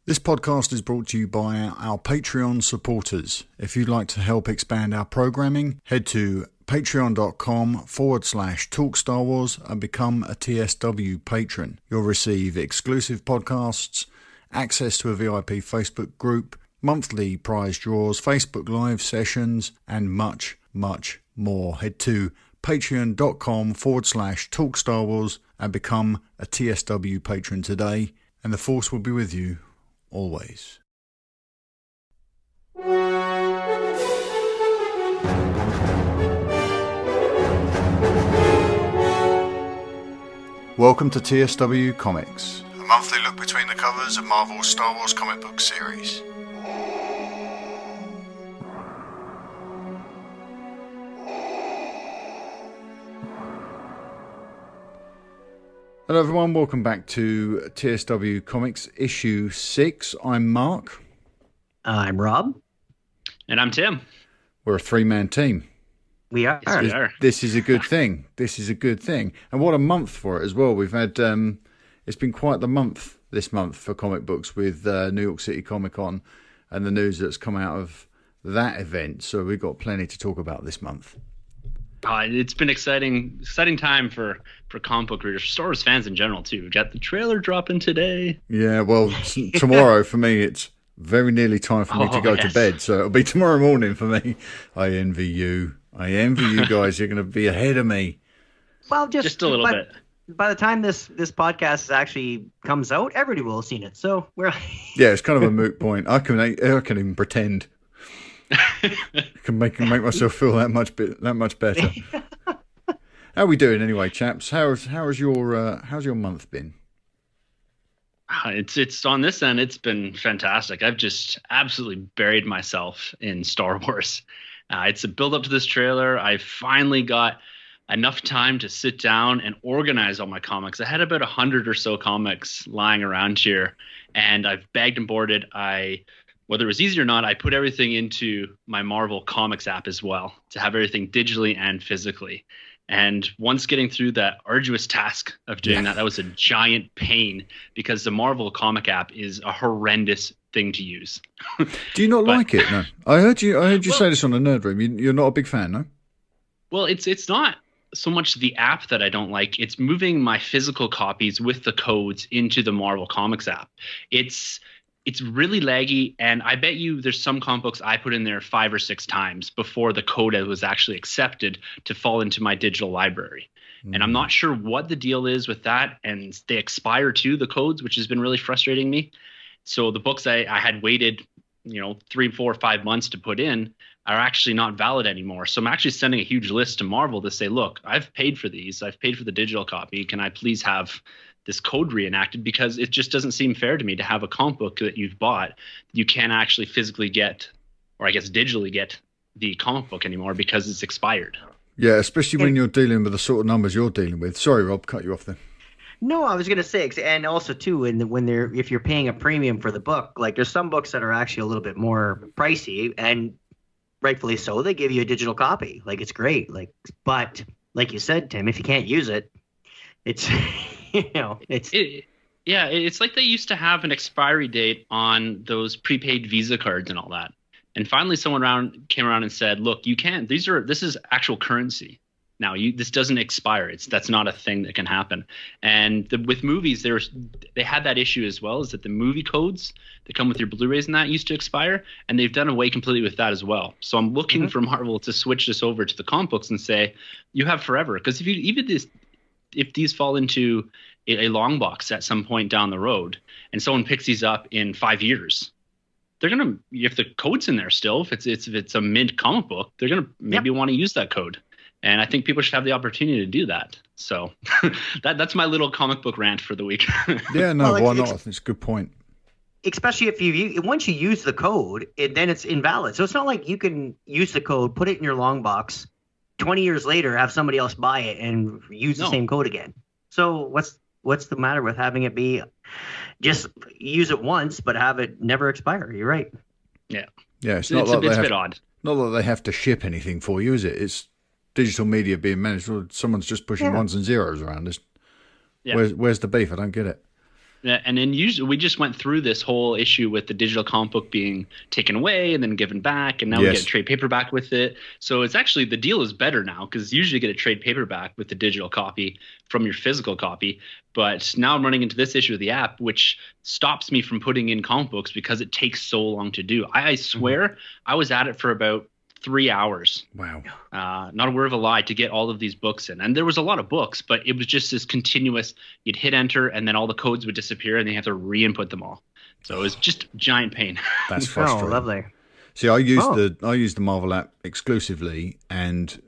This podcast is brought to you by our Patreon supporters. If you'd like to help expand our programming, head to patreon.com/Talk Star Wars and become a TSW patron. You'll receive exclusive podcasts, access to a VIP Facebook group, monthly prize draws, Facebook Live sessions, and much, much more. Head to patreon.com/Talk Star Wars and become a TSW patron today, and the Force will be with you always. Welcome to TSW Comics, a monthly look between the covers of Marvel's Star Wars comic book series. Hello everyone, welcome back to TSW Comics issue 6. I'm Mark. I'm Rob. And I'm Tim. We're a three-man team. We are. Yes, we are. This is a good thing. This is a good thing. And what a month for it as well. We've had, it's been quite the month this month for comic books with New York City ComicCon and the news that's come out of that event. So we've got plenty to talk about this month. It's been exciting time for comic book readers, Star Wars fans in general too. We got the trailer dropping today. Yeah, well, tomorrow for me it's very nearly time for me to go to bed, so it'll be tomorrow morning for me. I envy you. I envy you guys. You're going to be ahead of me. Well, just a little bit. By the time this podcast actually comes out, everybody will have seen it. So we're yeah, it's kind of a moot point. I can even pretend. I can make myself feel that much better. How are we doing anyway, chaps? How's your month been? It's on this end. It's been fantastic. I've just absolutely buried myself in Star Wars. It's a build up to this trailer. I finally got enough time to sit down and organize all my comics. I had about 100 or so comics lying around here, and I've bagged and boarded. Whether it was easy or not, I put everything into my Marvel Comics app as well to have everything digitally and physically. And once getting through that arduous task of doing that was a giant pain because the Marvel Comic app is a horrendous thing to use. Do you not like it? No, I heard you say this on the Nerd Room. You're not a big fan, no? Well, it's not so much the app that I don't like. It's moving my physical copies with the codes into the Marvel Comics app. It's really laggy, and I bet you there's some comic books I put in there 5 or 6 times before the code was actually accepted to fall into my digital library. And I'm not sure what the deal is with that, and they expire too, the codes, which has been really frustrating me. So the books I had waited, 3, 4, 5 months to put in are actually not valid anymore. So I'm actually sending a huge list to Marvel to say, look, I've paid for these. I've paid for the digital copy. Can I please have this code reenacted, because it just doesn't seem fair to me to have a comic book that you've bought you can't actually physically get, or I guess digitally get, the comic book anymore because it's expired. Yeah, especially when you're dealing with the sort of numbers you're dealing with. Sorry, Rob, cut you off there. No, I was going to say, and also too, if you're paying a premium for the book, like there's some books that are actually a little bit more pricey, and rightfully so, they give you a digital copy. Like it's great. But like you said, Tim, if you can't use it, it's it's like they used to have an expiry date on those prepaid Visa cards and all that. And finally someone came around and said, look, you can't, this is actual currency. Now this doesn't expire. That's not a thing that can happen. And with movies, they had that issue as well, is that the movie codes that come with your Blu-rays and that used to expire, and they've done away completely with that as well. So I'm looking for Marvel to switch this over to the comic books and say, you have forever. Because if these fall into a long box at some point down the road and someone picks these up in 5 years, they're going to, if the code's in there still, if it's a mint comic book, they're going to maybe want to use that code. And I think people should have the opportunity to do that. So that's my little comic book rant for the week. Yeah, no, why not? I think it's a good point. Especially if once you use the code, then it's invalid. So it's not like you can use the code, put it in your long box, 20 years later, have somebody else buy it and use the same code again. So what's the matter with having it be just use it once, but have it never expire? You're right. Yeah. Yeah, it's not like it's a bit odd. Not that they have to ship anything for you, is it? It's digital media being managed. Someone's just pushing ones and zeros around. Where's the beef? I don't get it. Yeah, and then usually we just went through this whole issue with the digital comic book being taken away and then given back, and now we get a trade paperback with it. So it's actually, the deal is better now, because usually you get a trade paperback with the digital copy from your physical copy. But now I'm running into this issue of the app, which stops me from putting in comic books because it takes so long to do. I swear I was at it for about 3 hours. Wow. Not a word of a lie, to get all of these books in. And there was a lot of books, but it was just this continuous, you'd hit enter and then all the codes would disappear and then you have to re-input them all. So it was just giant pain. That's frustrating. Oh, lovely. See, I use the Marvel app exclusively and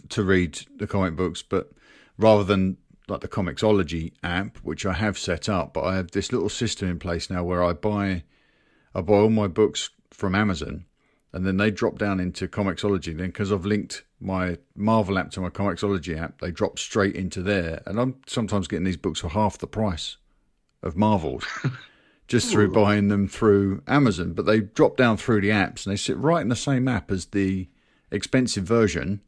to read the comic books, but rather than like the Comixology app, which I have set up, but I have this little system in place now where I buy all my books from Amazon. And then they drop down into Comixology. Then, because I've linked my Marvel app to my Comixology app, they drop straight into there. And I'm sometimes getting these books for half the price of Marvel's just through buying them through Amazon. But they drop down through the apps and they sit right in the same app as the expensive version.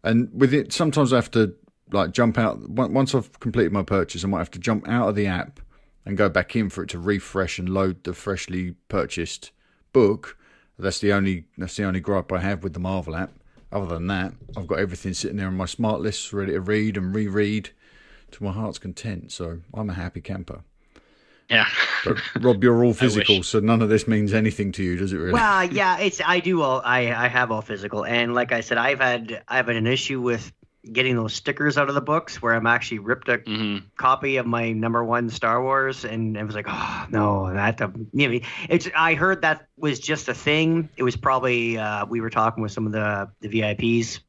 And with it, sometimes I have to like jump out. Once I've completed my purchase, I might have to jump out of the app and go back in for it to refresh and load the freshly purchased book. That's the only gripe I have with the Marvel app. Other than that, I've got everything sitting there on my smart list ready to read and reread to my heart's content. So I'm a happy camper. Yeah. But Rob, you're all physical, so none of this means anything to you, does it really? Well, yeah, I have all physical, and like I said, I've had an issue with getting those stickers out of the books where I'm actually ripped a copy of my #1 Star Wars, and it was like, oh no, I heard that was just a thing. It was probably we were talking with some of the VIPs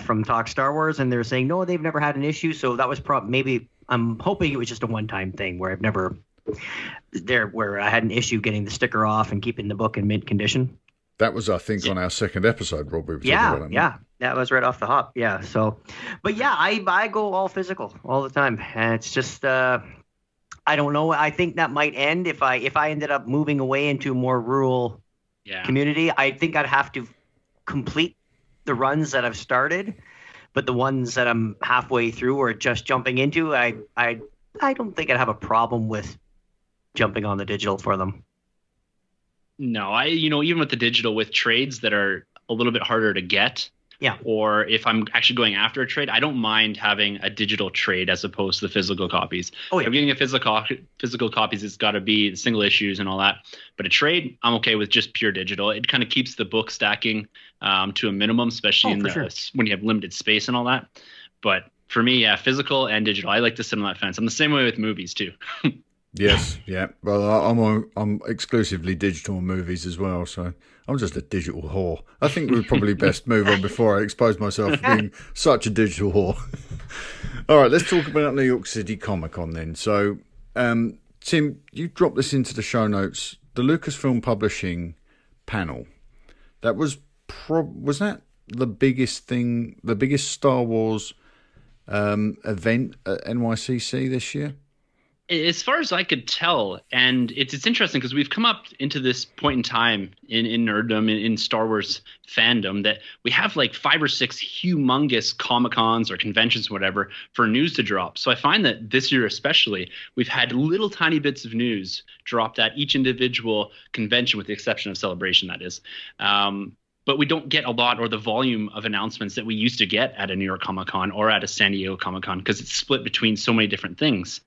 from Talk Star Wars, and they're saying no, they've never had an issue. So that was maybe I'm hoping it was just a one-time thing where where I had an issue getting the sticker off and keeping the book in mint condition. That was, I think, on our second episode, Rob. We were talking about that. Yeah, that was right off the hop. Yeah, so, but yeah, I go all physical all the time, and it's just I don't know. I think that might end if I ended up moving away into a more rural community. I think I'd have to complete the runs that I've started, but the ones that I'm halfway through or just jumping into, I don't think I'd have a problem with jumping on the digital for them. No, even with the digital, with trades that are a little bit harder to get, or if I'm actually going after a trade, I don't mind having a digital trade as opposed to the physical copies. Oh, yeah. If I'm getting a physical copies, it's got to be single issues and all that. But a trade, I'm okay with just pure digital. It kind of keeps the book stacking to a minimum, especially when you have limited space and all that. But for me, physical and digital. I like to sit on that fence. I'm the same way with movies too. Yes, yeah. Well, I'm exclusively digital movies as well, so I'm just a digital whore. I think we'd probably best move on before I expose myself to being such a digital whore. All right, let's talk about New York City ComicCon then. So, Tim, you dropped this into the show notes. The Lucasfilm Publishing panel. That was that the biggest thing, the biggest Star Wars event at NYCC this year? As far as I could tell, and it's interesting because we've come up into this point in time in nerddom, in Star Wars fandom, that we have like 5 or 6 humongous Comic-Cons or conventions, whatever, for news to drop. So I find that this year especially, we've had little tiny bits of news dropped at each individual convention, with the exception of Celebration, that is. But we don't get a lot or the volume of announcements that we used to get at a New York Comic-Con or at a San Diego Comic-Con, because it's split between so many different things.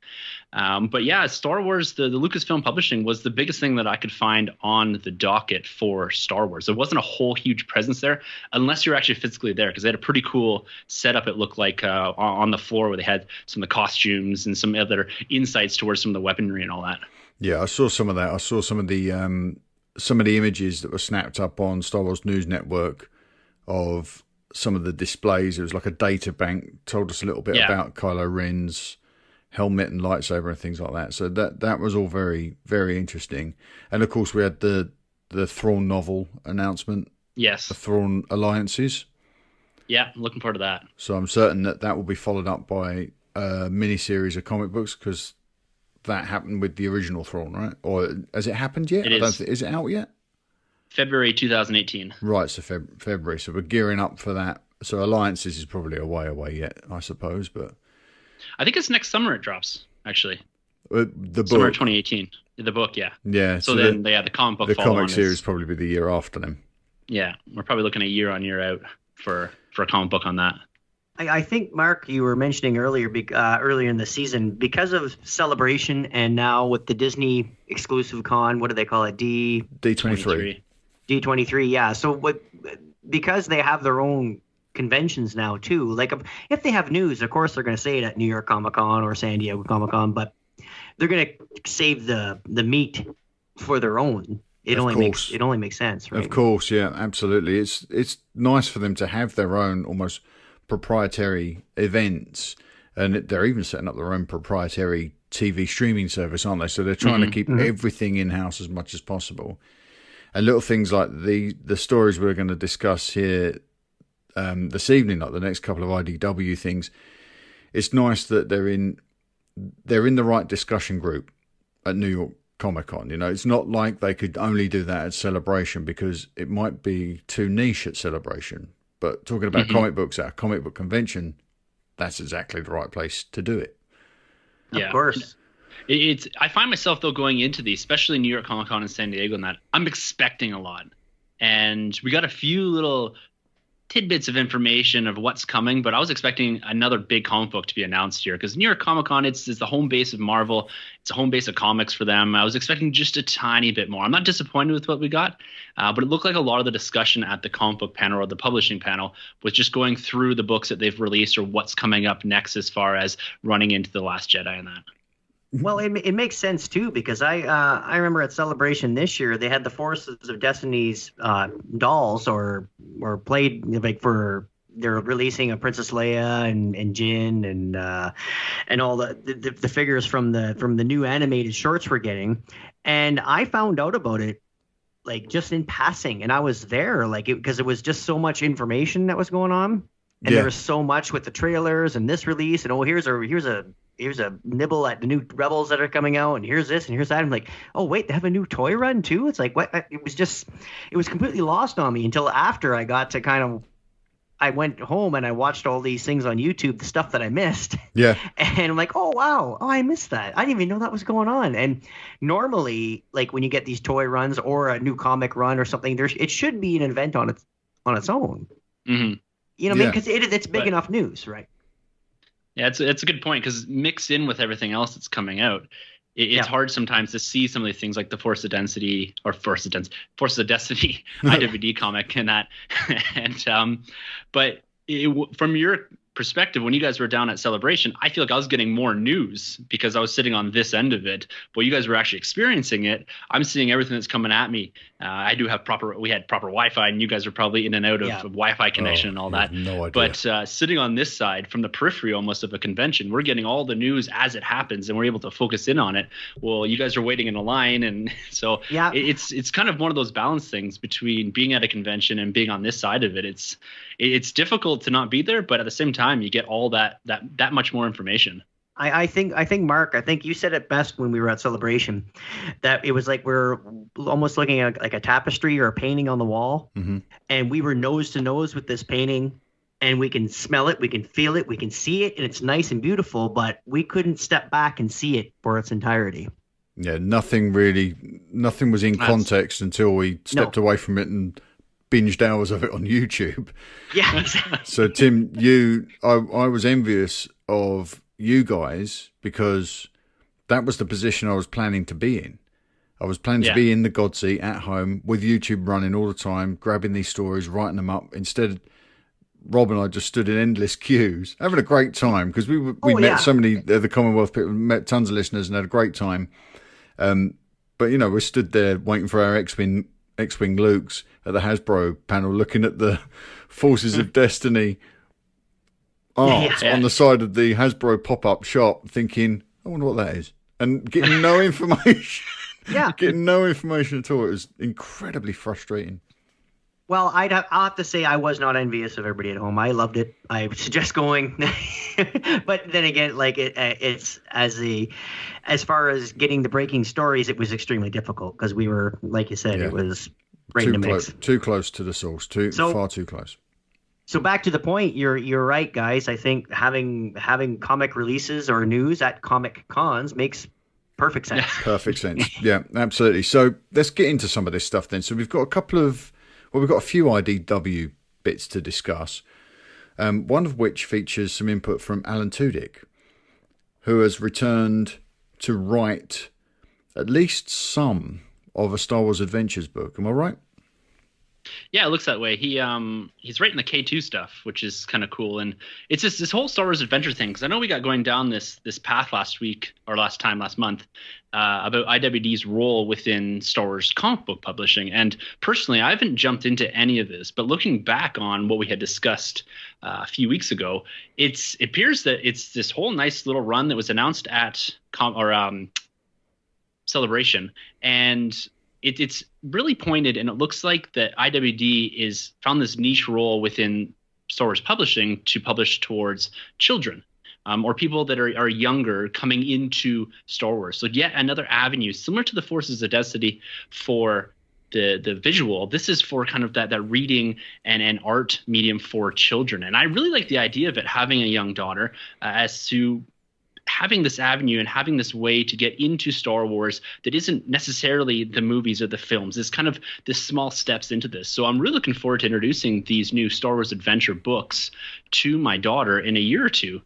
But yeah, Star Wars, the Lucasfilm Publishing was the biggest thing that I could find on the docket for Star Wars. There wasn't a whole huge presence there unless you're actually physically there, because they had a pretty cool setup, it looked like, on the floor, where they had some of the costumes and some other insights towards some of the weaponry and all that. Yeah, I saw some of that. I saw some of the images that were snapped up on Star Wars News Network of some of the displays. It was like a data bank, told us a little bit about Kylo Ren's helmet and lightsaber and things like that. So that was all very, very interesting. And of course we had the Thrawn novel announcement. Yes. The Thrawn Alliances. Yeah, looking forward to that. So I'm certain that will be followed up by a mini-series of comic books, because that happened with the original Thrawn, right? Or has it happened yet? It is. Is it out yet? February 2018. Right, so February. So we're gearing up for that. So Alliances is probably a way away yet, I suppose. But I think it's next summer it drops, actually. The Summer book. 2018. The book, yeah. Yeah. So then, the comic book. The follow-on comic series probably be the year after them. Yeah, we're probably looking a year on year out for a comic book on that. I think, Mark, you were mentioning earlier in the season, because of Celebration and now with the Disney exclusive con, what do they call it? D23. D23, yeah. So because they have their own conventions now too, like if they have news, of course they're going to say it at New York Comic-Con or San Diego Comic-Con, but they're going to save the meat for their own. It only makes sense, right? Of course, yeah, absolutely. It's nice for them to have their own almost proprietary events, and they're even setting up their own proprietary TV streaming service, aren't they? So they're trying to keep everything in-house as much as possible. And little things like the stories we're going to discuss here this evening, like the next couple of IDW things, it's nice that they're in the right discussion group at New York Comic-Con. You know, it's not like they could only do that at Celebration because it might be too niche at Celebration. But talking about comic books at a comic book convention, that's exactly the right place to do it. Yeah, of course. I find myself, though, going into these, especially New York Comic Con and San Diego, and that I'm expecting a lot. And we got a few little tidbits of information of what's coming, but I was expecting another big comic book to be announced here because New York Comic Con, it's the home base of Marvel. It's a home base of comics for them. I was expecting just a tiny bit more. I'm not disappointed with what we got, but it looked like a lot of the discussion at the comic book panel or the publishing panel was just going through the books that they've released or what's coming up next as far as running into The Last Jedi and that. Well, it makes sense too because I remember at Celebration this year they had the Forces of Destiny's dolls or played like they're releasing a Princess Leia and Jyn and all the figures from the new animated shorts we're getting, and I found out about it like just in passing, and I was there like because it was just so much information that was going on, and there was so much with the trailers and this release, and here's a nibble at the new Rebels that are coming out, and here's this and here's that. I'm like, oh wait, they have a new toy run too. It's like what? It was completely lost on me until after I got to I went home and I watched all these things on YouTube, the stuff that I missed. Yeah. And I'm like, oh wow, I missed that. I didn't even know that was going on. And normally, like when you get these toy runs or a new comic run or something, it should be an event on its own. Mm-hmm. You know what I mean? Because it's big enough news, right? Yeah, it's a good point because mixed in with everything else that's coming out, it's hard sometimes to see some of these things like the Forces of Destiny IWD comic and that, and but from your perspective, when you guys were down at Celebration, I feel like I was getting more news because I was sitting on this end of it, but you guys were actually experiencing it. I'm seeing everything that's coming at me. We had proper Wi-Fi, and you guys are probably in and out of Wi-Fi connection and all that. No idea. But sitting on this side from the periphery almost of a convention, we're getting all the news as it happens, and we're able to focus in on it. Well, you guys are waiting in a line, and so it's kind of one of those balance things between being at a convention and being on this side of it. It's difficult to not be there, but at the same time, you get all that much more information. I think Mark, I think you said it best when we were at Celebration, that it was like we're almost looking at like a tapestry or a painting on the wall, and we were nose to nose with this painting, and we can smell it, we can feel it, we can see it, and it's nice and beautiful, but we couldn't step back and see it for its entirety. Yeah, nothing was in context until we stepped away from it and binged hours of it on YouTube. Yeah, exactly. So Tim, I was envious of you guys because that was the position I was planning to be in. I was planning to be in the God seat at home with YouTube running all the time, grabbing these stories, writing them up. Instead, Rob and I just stood in endless queues, having a great time because we met so many of the Commonwealth people, met tons of listeners and had a great time. But we stood there waiting for our X-Wing Lukes at the Hasbro panel, looking at the Forces of Destiny art on the side of the Hasbro pop-up shop, thinking, I wonder what that is, and getting no information. Getting no information at all. It was incredibly frustrating. Well, I'll have to say I was not envious of everybody at home. I loved it. I would suggest going, but then again, like it's as far as getting the breaking stories, it was extremely difficult because we were, like you said, it was right in the mix. Too close to the source. Far too close. So back to the point, you're right, guys. I think having comic releases or news at comic cons makes perfect sense. Perfect sense. Yeah, absolutely. So let's get into some of this stuff then. So we've got we've got a few IDW bits to discuss. One of which features some input from Alan Tudyk, who has returned to write at least some of a Star Wars Adventures book. Am I right? Yeah, it looks that way. He's writing the K2 stuff, which is kind of cool, and it's just this whole Star Wars adventure thing. Because I know we got going down this path last month, about IWD's role within Star Wars comic book publishing. And personally, I haven't jumped into any of this, but looking back on what we had discussed a few weeks ago, it appears that it's this whole nice little run that was announced at Celebration, and it's really pointed, and it looks like that IWD is found this niche role within Star Wars publishing to publish towards children, or people that are younger coming into Star Wars. So yet another avenue, similar to the Forces of Destiny for the visual. This is for kind of that reading and art medium for children. And I really like the idea of it, having a young daughter, as to having this avenue and having this way to get into Star Wars that isn't necessarily the movies or the films. It's kind of this small steps into this. So I'm really looking forward to introducing these new Star Wars adventure books to my daughter in a year or two,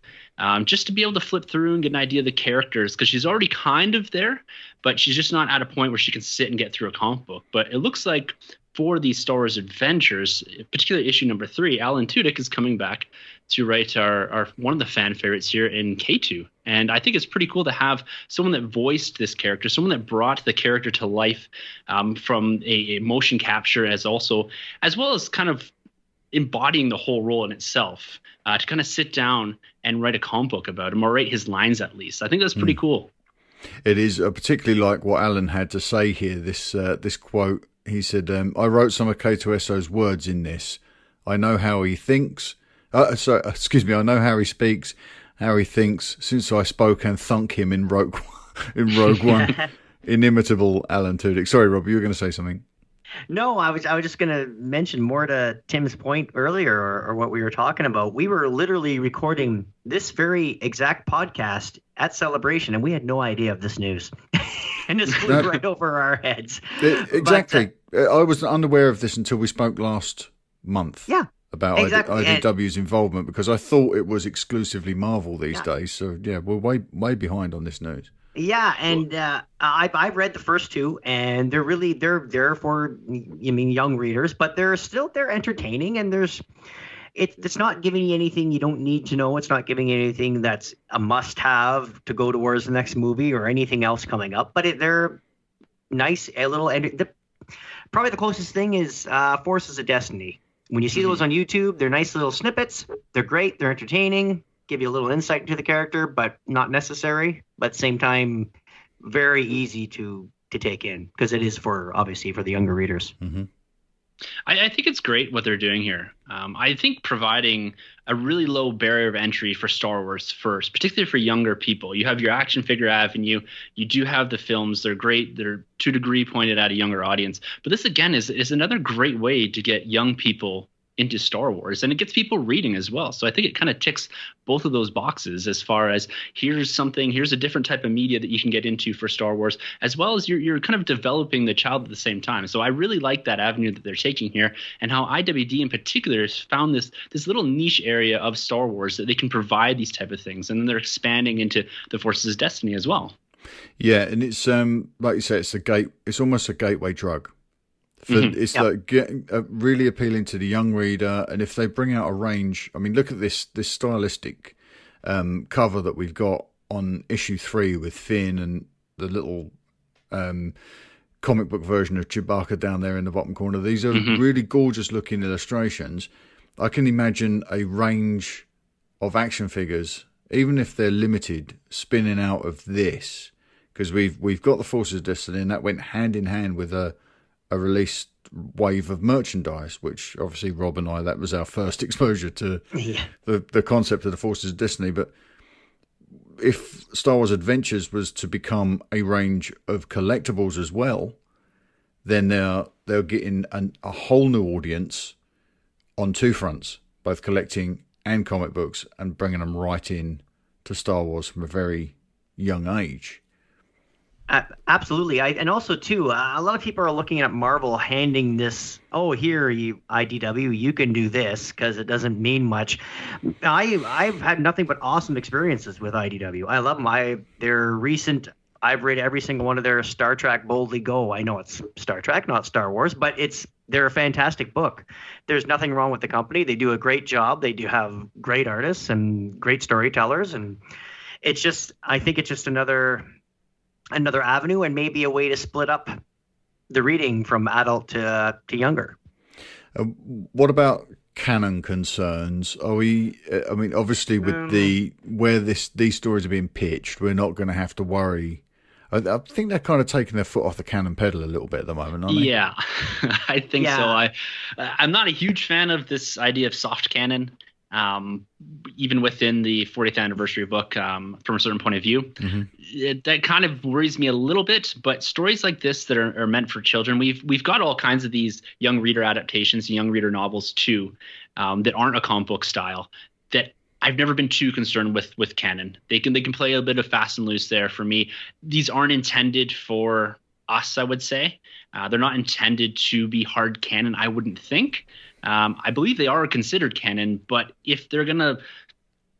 just to be able to flip through and get an idea of the characters, because she's already kind of there, but she's just not at a point where she can sit and get through a comic book. But it looks like for these Star Wars adventures, particularly issue number 3, Alan Tudyk is coming back to write our one of the fan favorites here in K2. And I think it's pretty cool to have someone that voiced this character, someone that brought the character to life, from a motion capture, as well as kind of embodying the whole role in itself, to kind of sit down and write a comic book about him, or write his lines at least. I think that's pretty cool. It is, particularly like what Alan had to say here, this quote. He said, I wrote some of K2SO's words in this. I know how he thinks. I know how he speaks, how he thinks, since I spoke and thunk him in Rogue One. Inimitable Alan Tudyk. Sorry, Rob, you were going to say something. No, I was just going to mention more to Tim's point earlier, or what we were talking about. We were literally recording this very exact podcast at Celebration, and we had no idea of this news. And this flew right over our heads. Exactly. I was unaware of this until we spoke last month. Yeah. About IDW's involvement, because I thought it was exclusively Marvel these days. So yeah, we're way behind on this news. Yeah, and I've read the first 2, and they're there for young readers, but they're entertaining, and it's not giving you anything you don't need to know. It's not giving you anything that's a must-have to go towards the next movie or anything else coming up. But they're nice, probably the closest thing is Forces of Destiny. When you see those on YouTube, they're nice little snippets. They're great. They're entertaining. Give you a little insight into the character, but not necessary. But at the same time, very easy to take in, because it is obviously for the younger readers. Mm-hmm. I think it's great what they're doing here. I think providing a really low barrier of entry for Star Wars first, particularly for younger people. You have your action figure avenue. You do have the films. They're great. They're to a degree pointed at a younger audience. But this, again, is another great way to get young people into Star Wars, and it gets people reading as well. So I think it kind of ticks both of those boxes, as far as here's a different type of media that you can get into for Star Wars, as well as you're kind of developing the child at the same time. So I really like that avenue that they're taking here, and how IWD in particular has found this little niche area of Star Wars that they can provide these type of things, and then they're expanding into the Forces of Destiny as well. Yeah, and it's like you say, it's almost a gateway drug. It's like really appealing to the young reader, and if they bring out a range, I mean, look at this stylistic cover that we've got on issue 3 with Finn and the little comic book version of Chewbacca down there in the bottom corner. These are really gorgeous looking illustrations. I can imagine a range of action figures, even if they're limited, spinning out of this, because we've got the Forces of Destiny, and that went hand in hand with a released wave of merchandise, which obviously Rob and I, that was our first exposure to the concept of the Forces of Destiny. But if Star Wars Adventures was to become a range of collectibles as well, then they're getting a whole new audience on 2 fronts, both collecting and comic books, and bringing them right in to Star Wars from a very young age. Absolutely. And also too, a lot of people are looking at Marvel handing this, oh, here, you IDW, you can do this because it doesn't mean much. I've had nothing but awesome experiences with IDW. I love them. Their recent, I've read every single one of their Star Trek Boldly Go. I know it's Star Trek, not Star Wars, but they're a fantastic book. There's nothing wrong with the company. They do a great job. They do have great artists and great storytellers, and I think it's just another avenue and maybe a way to split up the reading from adult to younger. What about canon concerns? Are we? I mean, obviously, with where these stories are being pitched, we're not going to have to worry. I think they're kind of taking their foot off the cannon pedal a little bit at the moment, aren't they? Yeah, I think so. I'm not a huge fan of this idea of soft canon. Even within the 40th anniversary book, from a certain point of view, that kind of worries me a little bit. But stories like this that are meant for children, we've got all kinds of these young reader adaptations, young reader novels too, that aren't a comic book style. That I've never been too concerned with canon. They can play a bit of fast and loose there for me. These aren't intended for us, I would say. They're not intended to be hard canon, I wouldn't think. I believe they are considered canon, but if they're going to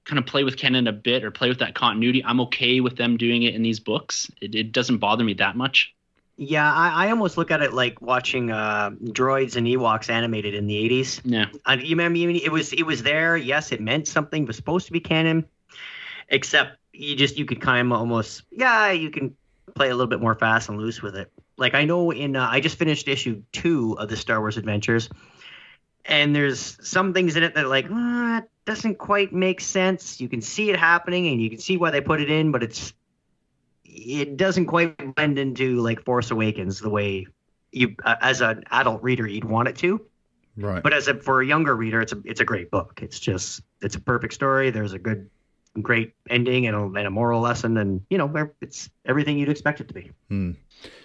kind of play with canon a bit or play with that continuity, I'm okay with them doing it in these books. It doesn't bother me that much. Yeah, I almost look at it like watching droids and Ewoks animated in the 80s. Yeah. You remember, it was there. Yes, it meant something. It was supposed to be canon, except you could kind of almost, you can play a little bit more fast and loose with it. Like I know I just finished issue 2 of the Star Wars Adventures, and there's some things in it that like, it doesn't quite make sense. You can see it happening and you can see why they put it in, but it doesn't quite blend into like Force Awakens the way you, as an adult reader, you'd want it to. Right. But for a younger reader, it's a great book. It's a perfect story. There's a great ending and a moral lesson, and it's everything you'd expect it to be.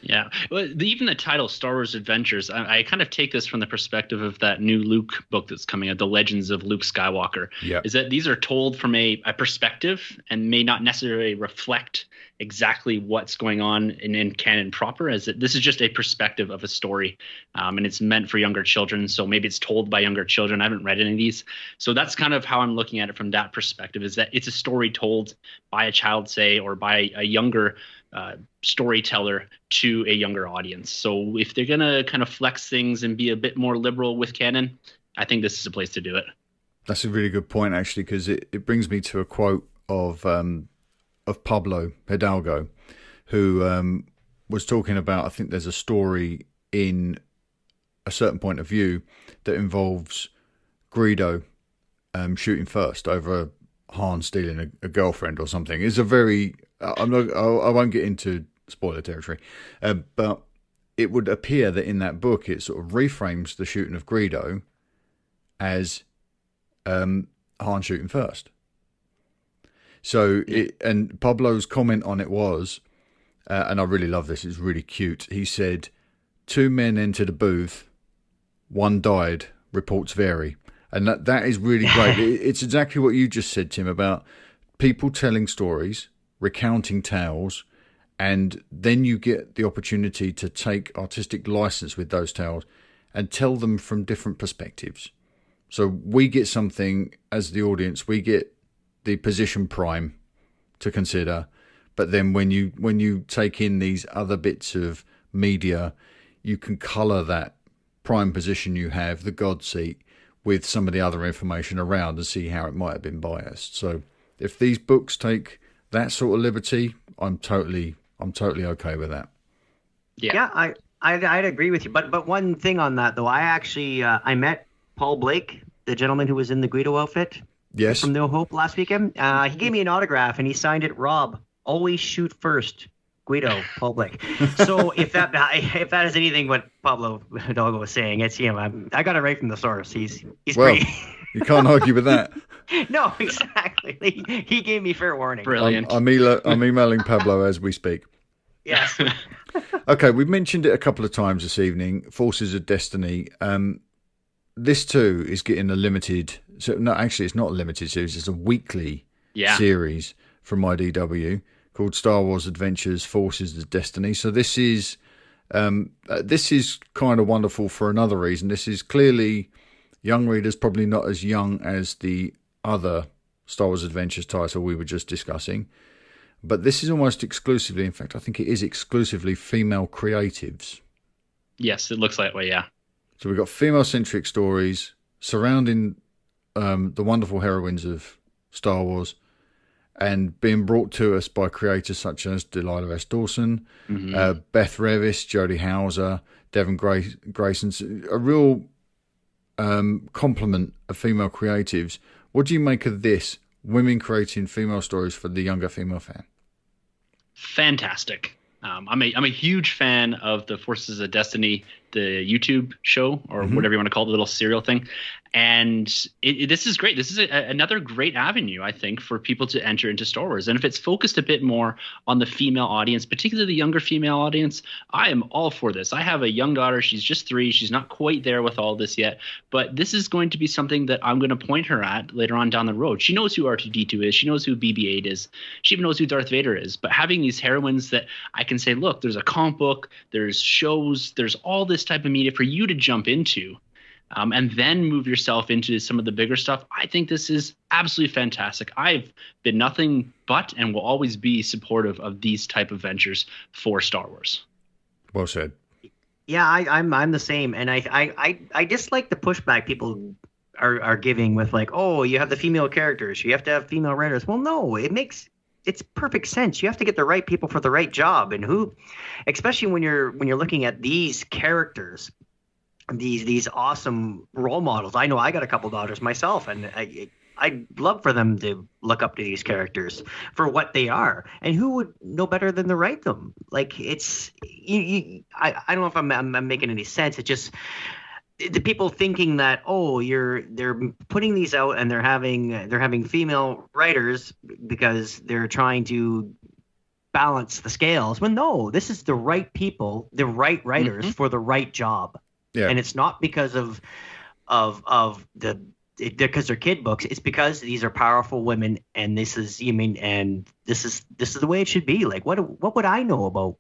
Yeah, well, even the title Star Wars Adventures, I kind of take this from the perspective of that new Luke book that's coming out, The Legends of Luke Skywalker. Yeah. Is that these are told from a perspective and may not necessarily reflect exactly what's going on in canon proper, as this is just a perspective of a story, and it's meant for younger children, so maybe it's told by younger children. I haven't read any of these, so that's kind of how I'm looking at it from that perspective, is that it's a story told by a child, say, or by a younger storyteller to a younger audience. So if they're gonna kind of flex things and be a bit more liberal with canon, I think this is a place to do it. That's a really good point, actually, because it brings me to a quote of Pablo Hidalgo, who was talking about, I think there's a story in A Certain Point of View that involves Greedo shooting first over Han stealing a girlfriend or something. It's a very, I won't get into spoiler territory, but it would appear that in that book it sort of reframes the shooting of Greedo as Han shooting first. So, and Pablo's comment on it was, and I really love this, it's really cute. He said, 2 men entered a booth, 1 died, reports vary. And that is really great. It's exactly what you just said, Tim, about people telling stories, recounting tales, and then you get the opportunity to take artistic license with those tales and tell them from different perspectives. So we get something as the audience, we get the position prime to consider, but then when you take in these other bits of media, you can colour that prime position you have, the God seat, with some of the other information around and see how it might have been biased. So if these books take that sort of liberty, I'm totally okay with that. Yeah, I'd agree with you. But one thing on that though, I actually I met Paul Blake, the gentleman who was in the Guido outfit. Yes. From No Hope last weekend. He gave me an autograph and he signed it, Rob, always shoot first. Guido, Paul Blake. So if that is anything what Pablo Hidalgo was saying, it's him. I got it right from the source. He's well, great. You can't argue with that. No, exactly. He gave me fair warning. Brilliant. I'm emailing Pablo as we speak. Yes. Okay, we've mentioned it a couple of times this evening. Forces of Destiny. This too is getting a limited. So no, actually, it's not a limited series. It's a weekly series from IDW called Star Wars Adventures: Forces of Destiny. So this is kind of wonderful for another reason. This is clearly young readers, probably not as young as the other Star Wars Adventures title we were just discussing, but this is almost exclusively, in fact, I think it is exclusively female creatives. Yes, it looks that way, yeah. So we've got female-centric stories surrounding the wonderful heroines of Star Wars and being brought to us by creators such as Delilah S. Dawson, Beth Revis, Jodie Hauser, Devin Grayson, a real complement of female creatives. What do you make of this? Women creating female stories for the younger female fan. Fantastic. I'm a huge fan of the Forces of Destiny, the YouTube show, or whatever you want to call it, the little serial thing. And this is great. This is another great avenue, I think, for people to enter into Star Wars. And if it's focused a bit more on the female audience, particularly the younger female audience, I am all for this. I have a young daughter. She's just 3. She's not quite there with all this yet. But this is going to be something that I'm going to point her at later on down the road. She knows who R2-D2 is. She knows who BB-8 is. She even knows who Darth Vader is. But having these heroines that I can say, look, there's a comic book, there's shows, there's all this type of media for you to jump into. And then move yourself into some of the bigger stuff. I think this is absolutely fantastic. I've been nothing but and will always be supportive of these type of ventures for Star Wars. Well said. Yeah, I'm the same, and I dislike the pushback people are giving with like, oh, you have the female characters, you have to have female writers. Well, no, it's perfect sense. You have to get the right people for the right job, and who, especially when you're looking at these characters. These awesome role models. I know I got a couple daughters myself, and I'd love for them to look up to these characters for what they are. And who would know better than to write them? Like it's, I don't know if I'm making any sense. It's just the people thinking that they're putting these out and they're having female writers because they're trying to balance the scales. Well, no, this is the right people, the right writers for the right job. Yeah. And it's not because of because they're kid books. It's because these are powerful women, and this is this is the way it should be. Like what would I know about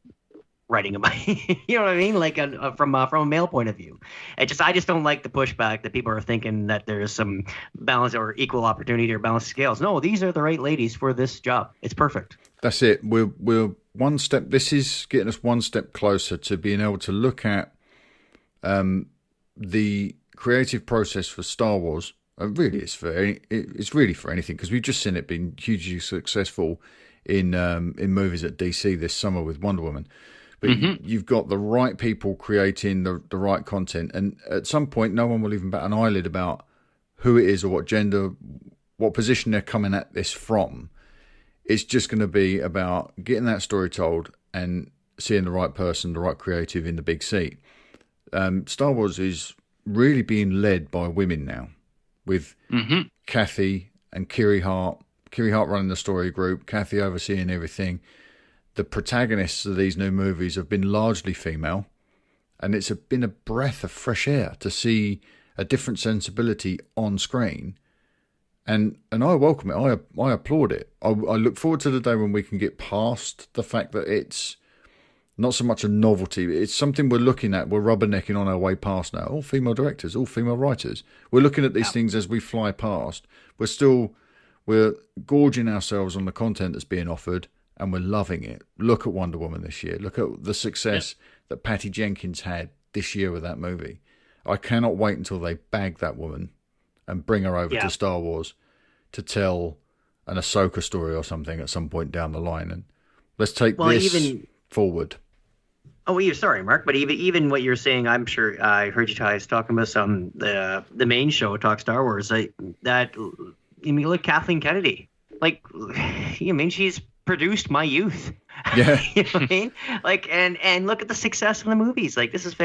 writing about? You know what I mean? Like from a male point of view, I just don't like the pushback that people are thinking that there's some balance or equal opportunity or balanced scales. No, these are the right ladies for this job. It's perfect. That's it. We're one step. This is getting us one step closer to being able to look at the creative process for Star Wars. Really, it's really for anything, because we've just seen it being hugely successful in movies at DC this summer with Wonder Woman. But you've got the right people creating the right content, and at some point, no one will even bat an eyelid about who it is or what gender, what position they're coming at this from. It's just going to be about getting that story told and seeing the right person, the right creative in the big seat. Star Wars is really being led by women now, with Kathy and Kiri Hart running the story group, Kathy overseeing everything. The protagonists of these new movies have been largely female, and it's been a breath of fresh air to see a different sensibility on screen. And I welcome it. I applaud it. I look forward to the day when we can get past the fact that it's not so much a novelty. It's something we're looking at. We're rubbernecking on our way past now. All female directors, all female writers. We're looking at these things as we fly past. We're gorging ourselves on the content that's being offered, and we're loving it. Look at Wonder Woman this year. Look at the success that Patty Jenkins had this year with that movie. I cannot wait until they bag that woman and bring her over to Star Wars to tell an Ahsoka story or something at some point down the line. And let's take this forward. Oh, sorry, Mark, but even what you're saying, I'm sure I heard you guys talking about the main show, Talk Star Wars. Look, Kathleen Kennedy. Like, she's produced my youth. Yeah. You know what I mean? Like, and look at the success of the movies. Like, this is,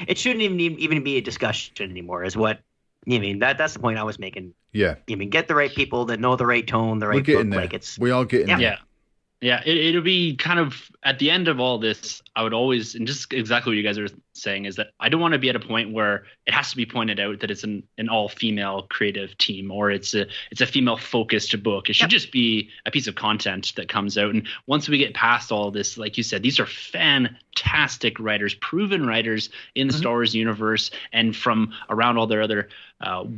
it shouldn't even be a discussion anymore, is what you mean. That's the point I was making. Yeah. Get the right people that know the right tone, the right We're getting book. there. Like, we are getting there. Yeah. Yeah, it'll be kind of at the end of all this, I would always, and just exactly what you guys are saying, is that I don't want to be at a point where it has to be pointed out that it's an all-female creative team, or it's a female-focused book. It should just be a piece of content that comes out. And once we get past all this, like you said, these are fantastic writers, proven writers in the Star Wars universe and from around all their other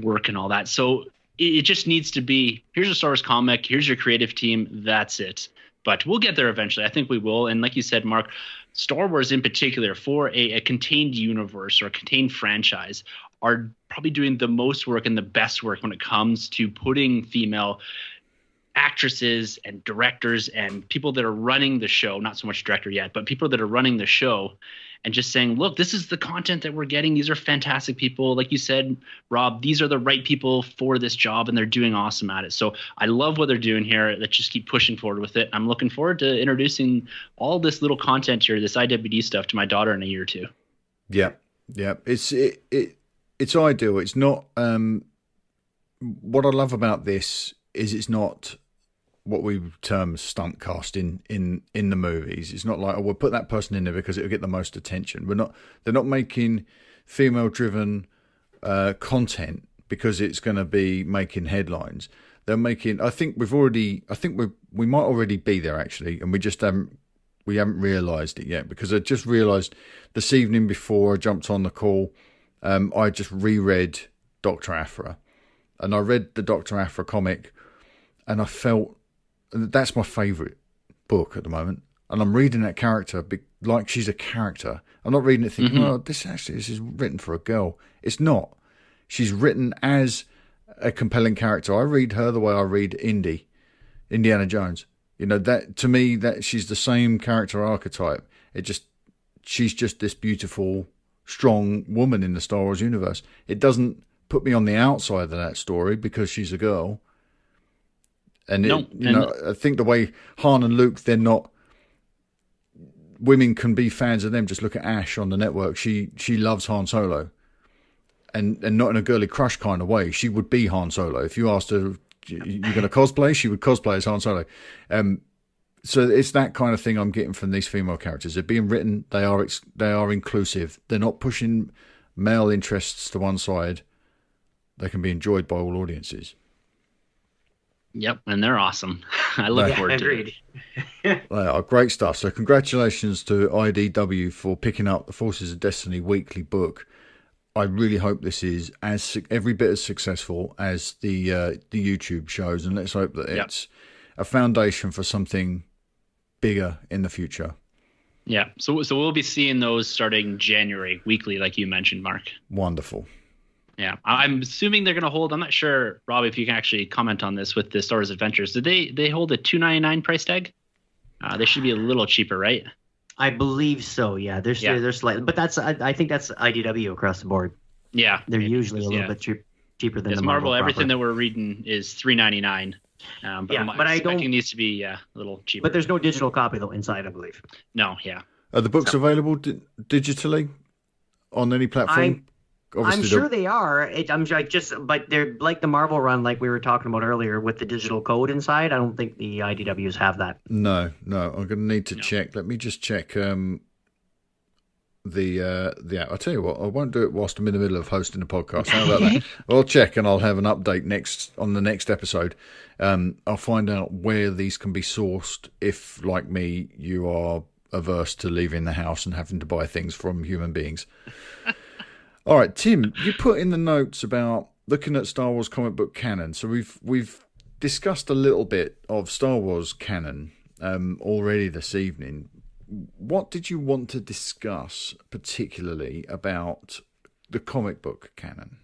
work and all that. So it just needs to be, here's a Star Wars comic, here's your creative team, that's it. But we'll get there eventually. I think we will. And like you said, Mark, Star Wars in particular, for a contained universe or a contained franchise, are probably doing the most work and the best work when it comes to putting female actresses and directors and people that are running the show, not so much director yet, but people that are running the show, and just saying, look, this is the content that we're getting. These are fantastic people. Like you said, Rob, these are the right people for this job, and they're doing awesome at it. So I love what they're doing here. Let's just keep pushing forward with it. I'm looking forward to introducing all this little content here, this IWD stuff, to my daughter in a year or two. Yeah. It's ideal. It's not. What I love about this is it's not what we term stunt casting in the movies. It's not like, oh, we'll put that person in there because it'll get the most attention. They're not making female driven content because it's going to be making headlines. They're making, we might already be there actually, and we haven't realized it yet, because I just realized this evening before I jumped on the call, I just reread Dr. Aphra, and I read the Dr. Aphra comic, and I felt that's my favourite book at the moment. And I'm reading that character like she's a character. I'm not reading it thinking, oh, this is written for a girl. It's not. She's written as a compelling character. I read her the way I read Indiana Jones. You know, that to me, that she's the same character archetype. She's just this beautiful, strong woman in the Star Wars universe. It doesn't put me on the outside of that story because she's a girl. And I think the way Han and Luke, they're not. Women can be fans of them. Just look at Ash on the network. She loves Han Solo, and not in a girly crush kind of way. She would be Han Solo if you asked her, "You're going to cosplay?" She would cosplay as Han Solo. So it's that kind of thing I'm getting from these female characters. They're being written. They are inclusive. They're not pushing male interests to one side. They can be enjoyed by all audiences. Yep, and they're awesome. I look forward to it. They are great stuff. So congratulations to IDW for picking up the Forces of Destiny weekly book. I really hope this is every bit as successful as the YouTube shows, and let's hope that it's a foundation for something bigger in the future. Yeah, so we'll be seeing those starting January weekly, like you mentioned, Mark. Wonderful. Yeah, I'm assuming they're going to hold. I'm not sure, Rob, if you can actually comment on this with the Star Wars Adventures. Did they hold a $2.99 price tag? They should be a little cheaper, right? I believe so. Yeah, they're slightly, but I think that's IDW across the board. Yeah, they're usually a little bit cheaper than the Marvel. Everything that we're reading is $3.99. But I expecting these to be a little cheaper. But there's no digital copy though inside, I believe. No, yeah. Are the books available digitally on any platform? I'm sure they are. But they're like the Marvel run, like we were talking about earlier, with the digital code inside. I don't think the IDWs have that. No. I'm going to need to check. Let me just check. I'll tell you what. I won't do it whilst I'm in the middle of hosting a podcast. How about that? I'll check and I'll have an update on the next episode. I'll find out where these can be sourced. If, like me, you are averse to leaving the house and having to buy things from human beings. All right, Tim, you put in the notes about looking at Star Wars comic book canon. So we've discussed a little bit of Star Wars canon already this evening. What did you want to discuss particularly about the comic book canon?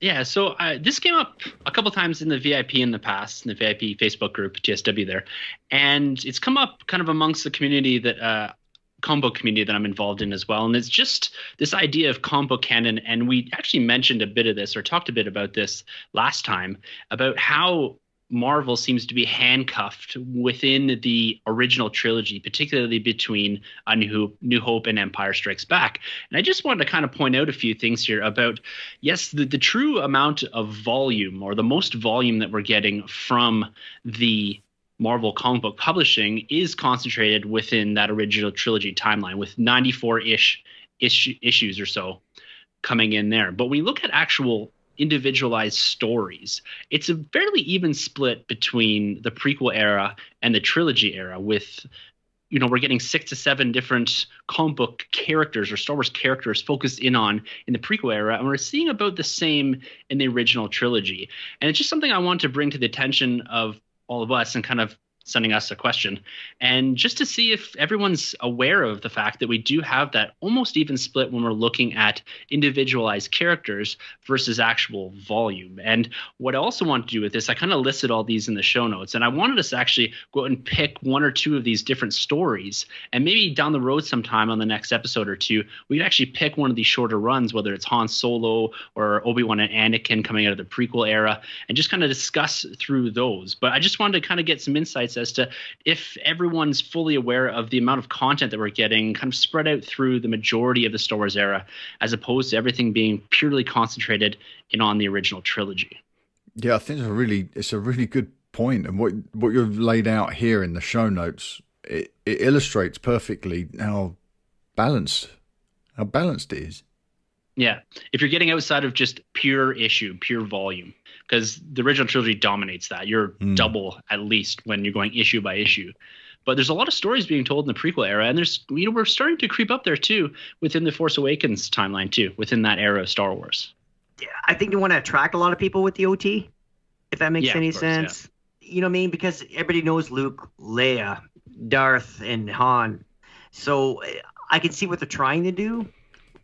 Yeah, so this came up a couple times in the VIP in the past, in the VIP Facebook group, TSW there. And it's come up kind of amongst the community that comic book community that I'm involved in as well. And it's just this idea of comic book canon. And we actually mentioned a bit of this or talked a bit about this last time about how Marvel seems to be handcuffed within the original trilogy, particularly between A New Hope and Empire Strikes Back. And I just wanted to kind of point out a few things here about, yes, the true amount of volume or the most volume that we're getting from the Marvel comic book publishing is concentrated within that original trilogy timeline, with 94-ish issues or so coming in there. But when you look at actual individualized stories, it's a fairly even split between the prequel era and the trilogy era, with we're getting 6 to 7 different comic book characters or Star Wars characters focused in the prequel era, and we're seeing about the same in the original trilogy. And it's just something I want to bring to the attention of all of us and kind of sending us a question, and just to see if everyone's aware of the fact that we do have that almost even split when we're looking at individualized characters versus actual volume. And what I also want to do with this, I kind of listed all these in the show notes, and I wanted us to actually go out and pick 1 or 2 of these different stories, and maybe down the road sometime on the next episode or 2, we could actually pick one of these shorter runs, whether it's Han Solo or Obi-Wan and Anakin coming out of the prequel era, and just kind of discuss through those. But I just wanted to kind of get some insights as to if everyone's fully aware of the amount of content that we're getting kind of spread out through the majority of the Star Wars era, as opposed to everything being purely concentrated in on the original trilogy. Yeah, I think it's a really good point. And what you've laid out here in the show notes, it illustrates perfectly how balanced it is. Yeah, if you're getting outside of just pure volume, because the original trilogy dominates that. You're double at least when you're going issue by issue. But there's a lot of stories being told in the prequel era, and there's we're starting to creep up there too within the Force Awakens timeline too, within that era of Star Wars. Yeah, I think you want to attract a lot of people with the OT, if that makes any sense. Yeah. You know what I mean? Because everybody knows Luke, Leia, Darth, and Han. So I can see what they're trying to do.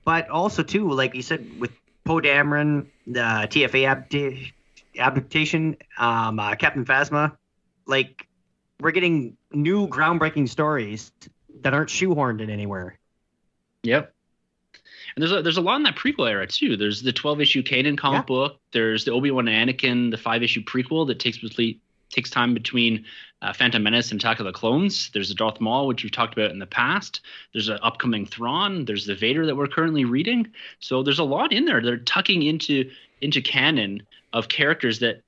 But also, too, like you said, with Poe Dameron, the TFA adaptation, Captain Phasma, like, we're getting new groundbreaking stories that aren't shoehorned in anywhere. Yep. And there's a lot in that prequel era, too. There's the 12-issue Kanan comic book. There's the Obi-Wan and Anakin, the 5-issue prequel that takes time between Phantom Menace and Attack of the Clones. There's the Darth Maul, which we've talked about in the past. There's an upcoming Thrawn. There's the Vader that we're currently reading. So there's a lot in there. They're tucking into canon of characters that,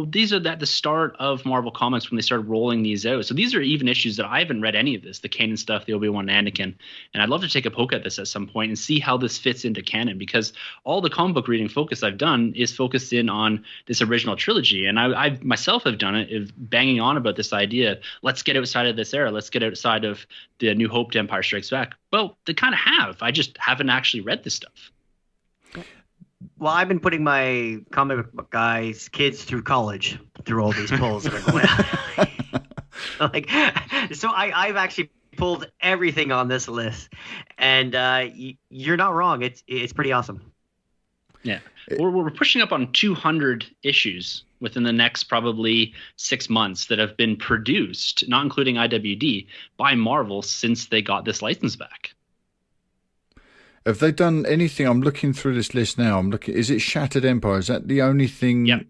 these are at the start of Marvel Comics when they started rolling these out. So these are even issues that I haven't read any of this, the canon stuff, the Obi-Wan and Anakin. And I'd love to take a poke at this at some point and see how this fits into canon, because all the comic book reading focus I've done is focused in on this original trilogy. And I myself have done it, of banging on about this idea. Let's get outside of this era. Let's get outside of the New Hope to Empire Strikes Back. Well, they kind of have. I just haven't actually read this stuff. Well, I've been putting my comic book guys' kids through college through all these polls that are going on. So I've actually pulled everything on this list, and you're not wrong. It's pretty awesome. Yeah, we're pushing up on 200 issues within the next probably 6 months that have been produced, not including IWD, by Marvel since they got this license back. Have they done anything? I'm looking through this list now. Is it Shattered Empire? Is that the only thing? Yep.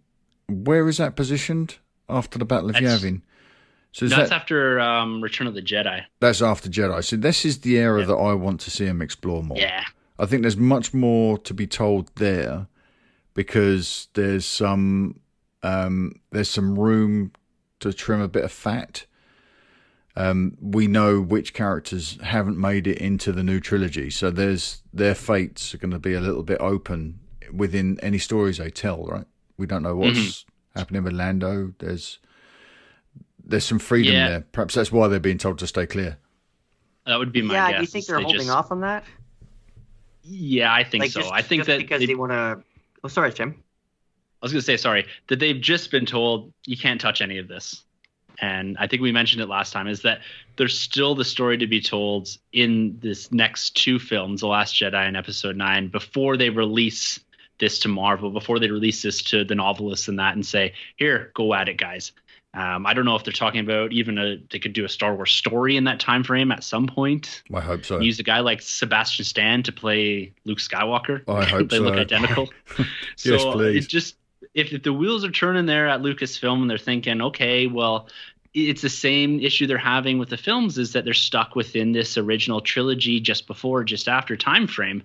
Where is that positioned after the Battle of Yavin? So that's after Return of the Jedi. That's after Jedi. So this is the era that I want to see them explore more. Yeah. I think there's much more to be told there, because there's some room to trim a bit of fat. We know which characters haven't made it into the new trilogy, so their fates are going to be a little bit open within any stories they tell, right? We don't know what's happening with Lando. There's some freedom there. Perhaps that's why they're being told to stay clear. That would be my guess. Yeah, do you think they're holding off on that? Yeah, I think so. I think that because they want to. Oh, sorry, Jim. I was going to say, that they've just been told you can't touch any of this. And I think we mentioned it last time, is that there's still the story to be told in this next 2 films, The Last Jedi and Episode 9, before they release this to Marvel, before they release this to the novelists and that, and say, here, go at it, guys. I don't know if they're talking about they could do a Star Wars story in that time frame at some point. I hope so. Use a guy like Sebastian Stan to play Luke Skywalker. I hope they so. look identical. Yes, please. It just, if the wheels are turning there at Lucasfilm and they're thinking, okay, well, it's the same issue they're having with the films, is that they're stuck within this original trilogy just before, just after time frame,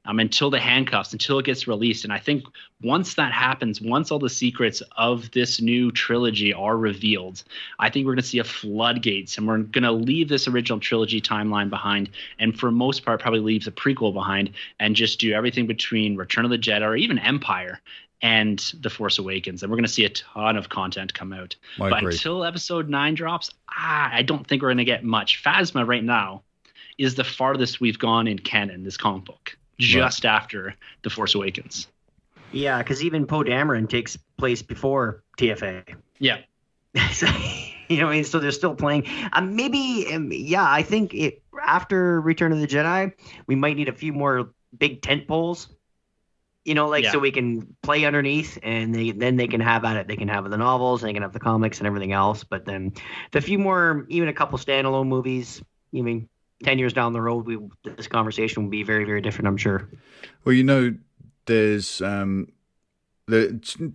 until the handcuffs, until it gets released. And I think once that happens, once all the secrets of this new trilogy are revealed, I think we're going to see a floodgates, and we're going to leave this original trilogy timeline behind, and for most part probably leave the prequel behind, and just do everything between Return of the Jedi or even Empire and The Force Awakens. And we're going to see a ton of content come out. But until episode 9 drops, I don't think we're going to get much. Phasma right now is the farthest we've gone in canon, this comic book, just after The Force Awakens. Yeah, because even Poe Dameron takes place before TFA. Yeah. So, so they're still playing. I think after Return of the Jedi, we might need a few more big tent poles. So we can play underneath, and then they can have at it. They can have the novels, and they can have the comics and everything else. But then the few more, even a couple standalone movies, 10 years down the road, this conversation will be very, very different, I'm sure. Well, there's the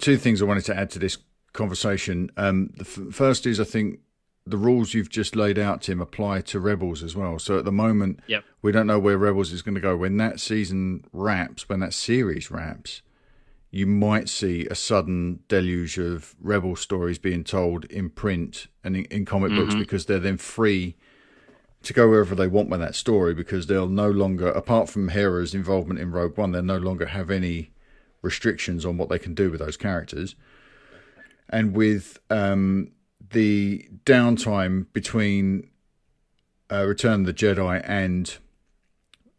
two things I wanted to add to this conversation. The first is, I think the rules you've just laid out, Tim, apply to Rebels as well. So at the moment, we don't know where Rebels is going to go. When that season wraps, when that series wraps, you might see a sudden deluge of Rebel stories being told in print and in comic books, because they're then free to go wherever they want with that story, because they'll no longer, apart from Hera's involvement in Rogue One, they'll no longer have any restrictions on what they can do with those characters. And with the downtime between Return of the Jedi and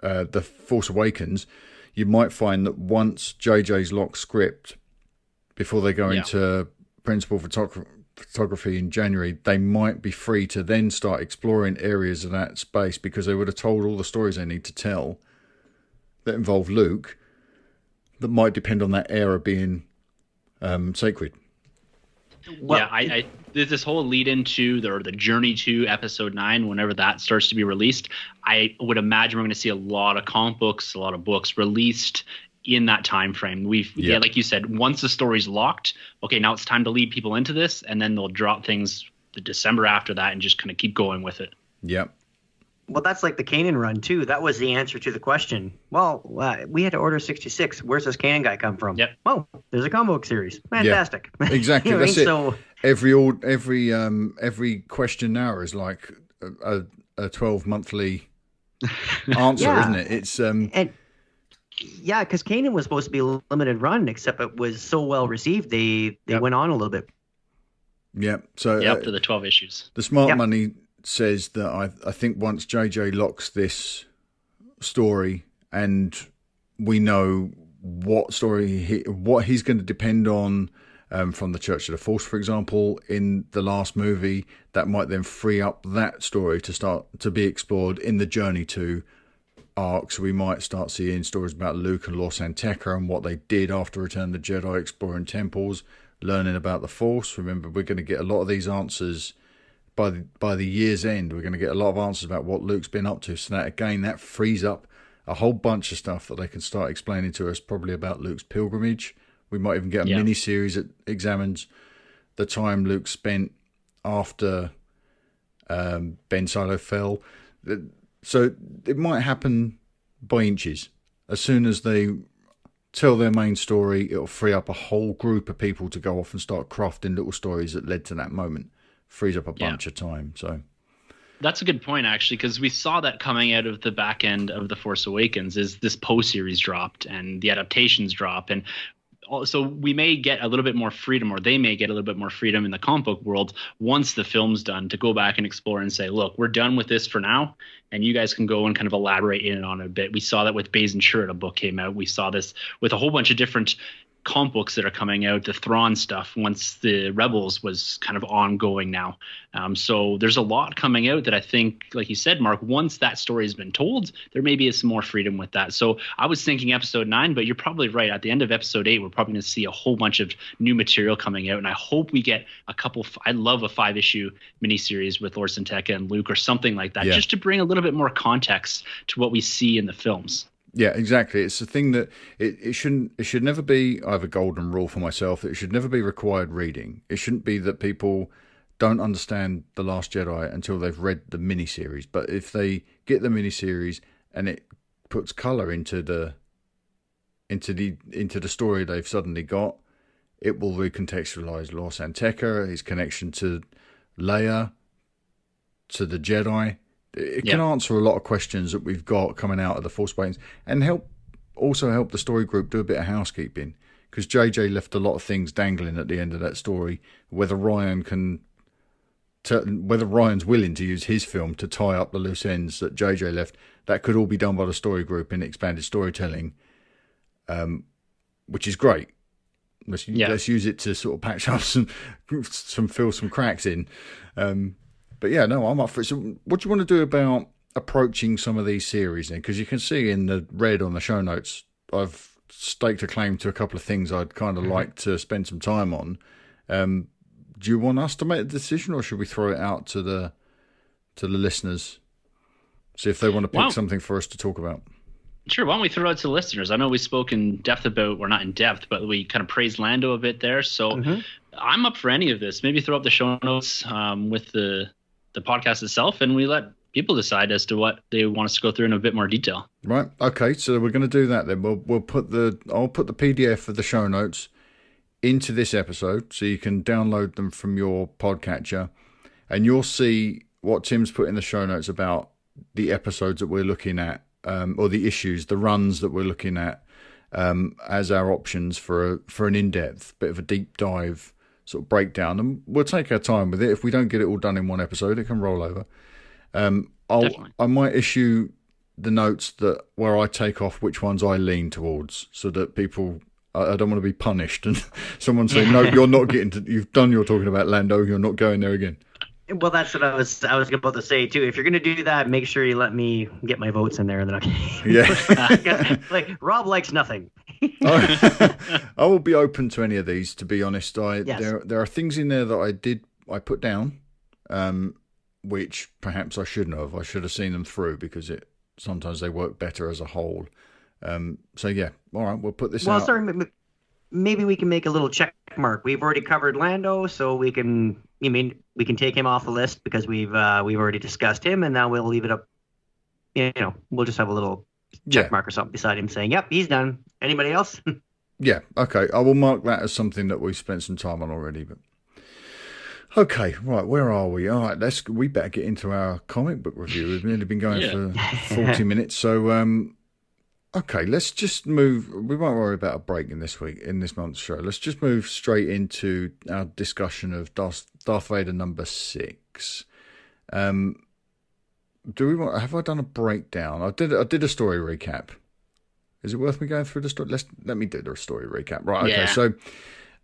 The Force Awakens, you might find that once JJ's locked script, before they go into principal photography in January, they might be free to then start exploring areas of that space, because they would have told all the stories they need to tell that involve Luke, that might depend on that era being sacred. Well, I there's this whole lead into the journey to episode 9, whenever that starts to be released. I would imagine we're going to see a lot of comic books, a lot of books released in that time frame. Like you said, once the story's locked, okay, now it's time to lead people into this, and then they'll drop things the December after that and just kind of keep going with it. Yep. Well, that's like the Kanan run, too. That was the answer to the question. Well, we had to order 66. Where's this Kanan guy come from? Yep. Oh, there's a comic book series. Fantastic. Yeah, exactly. That's it. So, every question now is like a 12 monthly answer, isn't it? It's because Kanan was supposed to be a limited run, except it was so well received, they went on a little bit. Yeah. So up to the 12 issues. The smart money says that I think once JJ locks this story, and we know what story what he's going to depend on from the Church of the Force, for example, in the last movie, that might then free up that story to start to be explored in the Journey to arc. So we might start seeing stories about Luke and Lor San Tekka and what they did after Return of the Jedi, exploring temples, learning about the Force. Remember, we're going to get a lot of these answers by the year's end. We're going to get a lot of answers about what Luke's been up to. So that frees up a whole bunch of stuff that they can start explaining to us, probably about Luke's pilgrimage. We might even get a mini-series that examines the time Luke spent after Ben Solo fell. So it might happen by inches. As soon as they tell their main story, it'll free up a whole group of people to go off and start crafting little stories that led to that moment. Frees up a bunch of time. So that's a good point, actually, because we saw that coming out of the back end of The Force Awakens, is this Poe series dropped and the adaptations drop, and so we may get a little bit more freedom, or they may get a little bit more freedom in the comic book world once the film's done, to go back and explore and say, look, we're done with this for now, and you guys can go and kind of elaborate in on it a bit. We saw that with Baze and Shurt, a book came out. We saw this with a whole bunch of different comic books that are coming out, the Thrawn stuff, once the Rebels was kind of ongoing now. So there's a lot coming out that I think, like you said, Mark, once that story has been told, there may be some more freedom with that. So I was thinking episode 9, but you're probably right. At the end of episode 8, we're probably going to see a whole bunch of new material coming out. And I hope we get a couple, I love a 5-issue miniseries with Lor San Tekka and Luke or something like that, just to bring a little bit more context to what we see in the films. Yeah, exactly. It's the thing that it should never be. I have a golden rule for myself that it should never be required reading. It shouldn't be that people don't understand The Last Jedi until they've read the miniseries. But if they get the miniseries and it puts colour into the story they've suddenly got, it will recontextualise Lor San Tekka, his connection to Leia, to the Jedi. It can answer a lot of questions that we've got coming out of The Force Awakens, and help the story group do a bit of housekeeping, because JJ left a lot of things dangling at the end of that story. Whether Ryan's willing to use his film to tie up the loose ends that JJ left, that could all be done by the story group in expanded storytelling, which is great. Let's use it to sort of patch up fill some cracks in. But yeah, no, I'm up for it. So what do you want to do about approaching some of these series then? Because you can see in the red on the show notes, I've staked a claim to a couple of things I'd kind of like to spend some time on. Do you want us to make a decision, or should we throw it out to the listeners? See if they want to pick something for us to talk about. Sure, why don't we throw it out to the listeners? I know we spoke in depth about, well, not in depth, but we kind of praised Lando a bit there. So I'm up for any of this. Maybe throw up the show notes with the podcast itself, and we let people decide as to what they want us to go through in a bit more detail. Right. Okay. So we're going to do that then. I'll put the PDF of the show notes into this episode, so you can download them from your podcatcher, and you'll see what Tim's put in the show notes about the episodes that we're looking at, or the issues, the runs that we're looking at, as our options for an in-depth bit of a deep dive sort of breakdown, and we'll take our time with it. If we don't get it all done in one episode, it can roll over. I might issue the notes where I take off which ones I lean towards, so that people, I don't want to be punished and someone say, no, you're not you've done your talking about Lando, you're not going there again. Well, that's what I was about to say too. If you're going to do that, make sure you let me get my votes in there, and then like Rob likes nothing. I will be open to any of these, to be honest. There are things in there that I put down, which perhaps I shouldn't have. I should have seen them through, because sometimes they work better as a whole. So yeah, all right, we'll put this out. Well, sorry, maybe we can make a little check mark. We've already covered Lando, so we can take him off the list because we've already discussed him, and now we'll leave it up. We'll just have a little check mark or something beside him saying, "Yep, he's done." Anybody else? Yeah, okay. I will mark that as something that we've spent some time on already. But okay, right, where are we? All right, we better get into our comic book review. We've nearly been going for 40 minutes, so okay, let's just move. We won't worry about a break in this month's show. Let's just move straight into our discussion of Darth Vader number 6. Have I done a breakdown? I did a story recap. Is it worth me going through the story? Let me do the story recap. Right. Okay. Yeah. So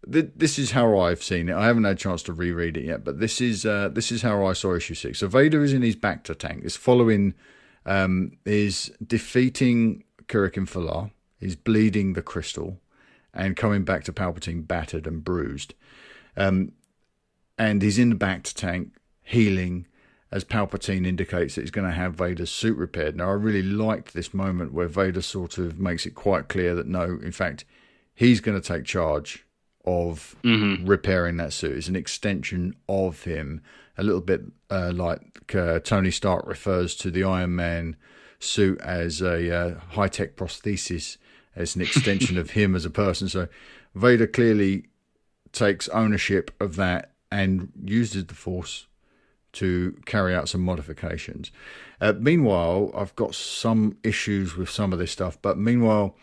this is how I've seen it. I haven't had a chance to reread it yet, but this is how I saw issue 6. So Vader is in his Bacta tank. It's following is defeating Kirikin Falar. He's bleeding the crystal and coming back to Palpatine battered and bruised. And he's in the Bacta tank healing, as Palpatine indicates that he's going to have Vader's suit repaired. Now, I really liked this moment where Vader sort of makes it quite clear that no, in fact, he's going to take charge of repairing that suit. It's an extension of him, a little bit like Tony Stark refers to the Iron Man suit as a high-tech prosthesis, as an extension of him as a person. So Vader clearly takes ownership of that and uses the Force to carry out some modifications. Meanwhile, I've got some issues with some of this stuff, but meanwhile,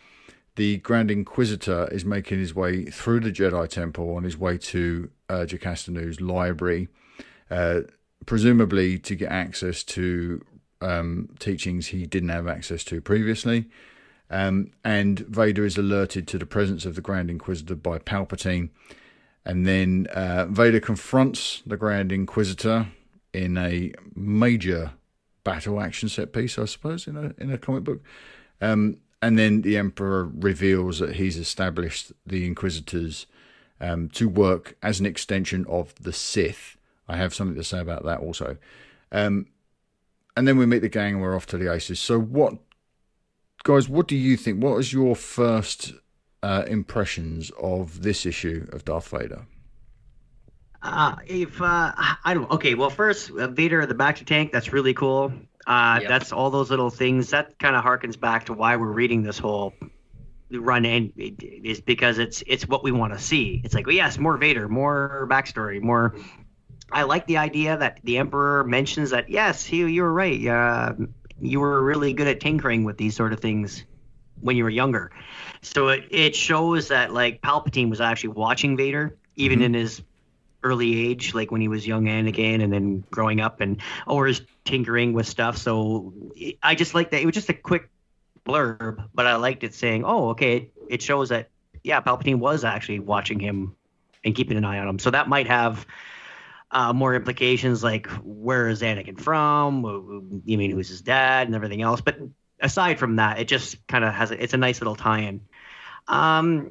the Grand Inquisitor is making his way through the Jedi Temple on his way to Jocasta-Nu's library, presumably to get access to teachings he didn't have access to previously. And Vader is alerted to the presence of the Grand Inquisitor by Palpatine. And then Vader confronts the Grand Inquisitor in a major battle action set piece, I suppose, in a comic book. And then the Emperor reveals that he's established the Inquisitors to work as an extension of the Sith. I have something to say about that also. And then we meet the gang and we're off to the Aces. So what do you think? What is your first impressions of this issue of Darth Vader? If I don't. Okay, well, first, Vader the Bacta tank. That's really cool. Yep. That's all those little things. That kind of harkens back to why we're reading this whole run in, is because it's what we want to see. It's like, well, yes, more Vader, more backstory, more. I like the idea that the Emperor mentions that, yes, you were right. You were really good at tinkering with these sort of things when you were younger. So it shows that like Palpatine was actually watching Vader even in his early age, like when he was young Anakin and then growing up and always tinkering with stuff. So I just like that. It was just a quick blurb, but I liked it saying, oh, okay, it shows that, yeah, Palpatine was actually watching him and keeping an eye on him. So that might have more implications, like where is Anakin from? You mean who's his dad and everything else? But aside from that, it just kind of it's a nice little tie-in. The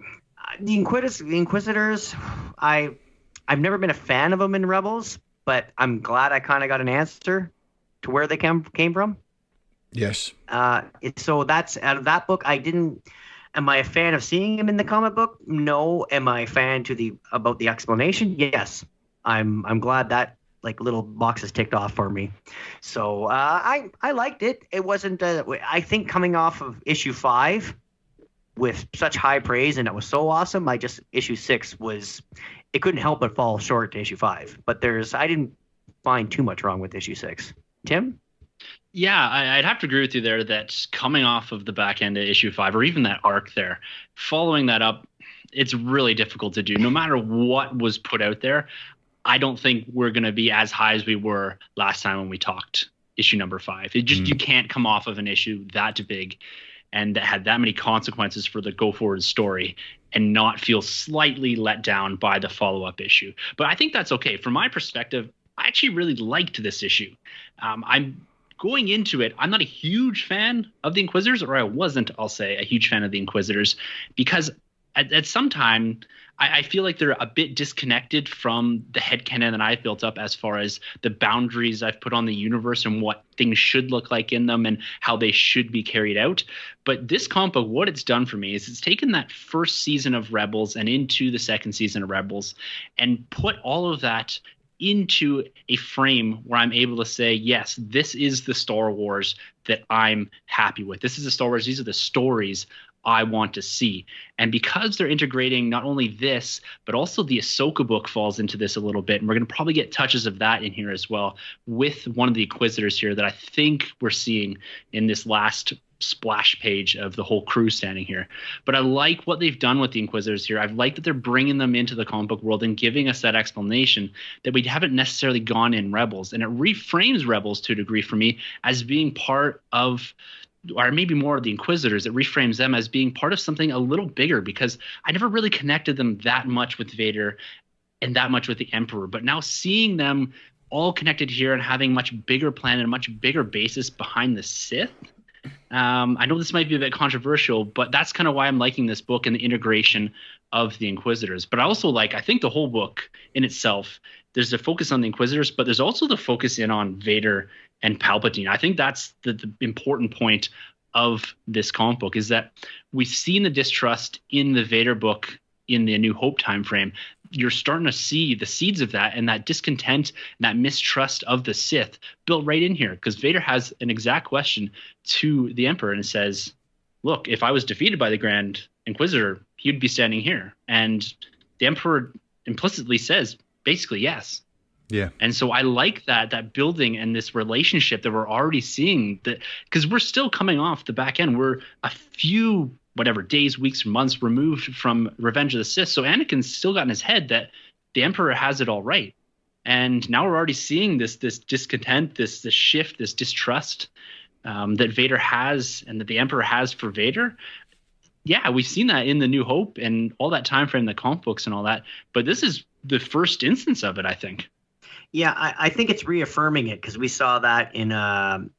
Inquisitors, I've never been a fan of them in Rebels, but I'm glad I kind of got an answer to where they came from. Yes. So that's out of that book. Am I a fan of seeing him in the comic book? No. Am I a fan about the explanation? Yes. I'm glad that like little boxes ticked off for me. So I liked it. It wasn't. I think coming off of issue 5 with such high praise and it was so awesome. Issue 6 was. It couldn't help but fall short to issue 5. But I didn't find too much wrong with issue 6. Tim? Yeah, I'd have to agree with you there that coming off of the back end of issue 5, or even that arc there, following that up, it's really difficult to do. No matter what was put out there, I don't think we're going to be as high as we were last time when we talked issue number 5. You can't come off of an issue that big and that had that many consequences for the go forward story and not feel slightly let down by the follow-up issue. But I think that's okay. From my perspective, I actually really liked this issue. I'm going into it, I'm not a huge fan of the Inquisitors, or I wasn't, I'll say, a huge fan of the Inquisitors, because at some time I feel like they're a bit disconnected from the headcanon that I've built up as far as the boundaries I've put on the universe and what things should look like in them and how they should be carried out. But this comic book, what it's done for me is it's taken that first season of Rebels and into the second season of Rebels and put all of that into a frame where I'm able to say, yes, this is the Star Wars that I'm happy with. This is the Star Wars. These are the stories I want to see. And because they're integrating not only this, but also the Ahsoka book falls into this a little bit. And we're going to probably get touches of that in here as well with one of the Inquisitors here that I think we're seeing in this last splash page of the whole crew standing here. But I like what they've done with the Inquisitors here. I've liked that they're bringing them into the comic book world and giving us that explanation that we haven't necessarily gone in Rebels. And it reframes Rebels to a degree for me as being part of, or maybe more of the Inquisitors. It reframes them as being part of something a little bigger, because I never really connected them that much with Vader and that much with the Emperor. But now seeing them all connected here and having a much bigger plan and a much bigger basis behind the Sith, I know this might be a bit controversial, but that's kind of why I'm liking this book and the integration of the Inquisitors. But I think the whole book in itself, there's a focus on the Inquisitors, but there's also the focus in on Vader and Palpatine. I think that's the important point of this comic book, is that we've seen the distrust in the Vader book in the A New Hope timeframe. You're starting to see the seeds of that, and that discontent and that mistrust of the Sith built right in here, because Vader has an exact question to the Emperor and says, look, if I was defeated by the Grand Inquisitor, he'd be standing here. And the Emperor implicitly says, basically, yes. Yeah. And so I like that building and this relationship that we're already seeing, that because we're still coming off the back end. We're a few days, weeks, or months removed from Revenge of the Sith. So Anakin's still got in his head that the Emperor has it all right. And now we're already seeing this discontent, this shift, this distrust that Vader has and that the Emperor has for Vader. Yeah, we've seen that in the New Hope and all that time frame, the comic books and all that. But this is the first instance of it, I think. Yeah, I think it's reaffirming it, because we saw that in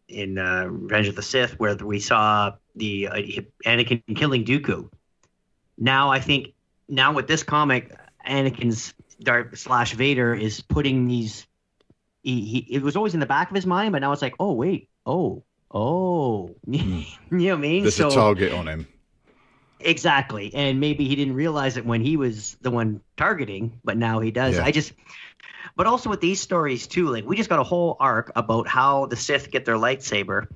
Revenge of the Sith, where we saw the Anakin killing Dooku. Now I think with this comic, Anakin's Vader is putting these. It was always in the back of his mind, but now it's like, oh wait, you know what I mean? There's a target on him. Exactly, and maybe he didn't realize it when he was the one targeting, but now he does. Yeah. But also with these stories too, like we just got a whole arc about how the Sith get their lightsaber,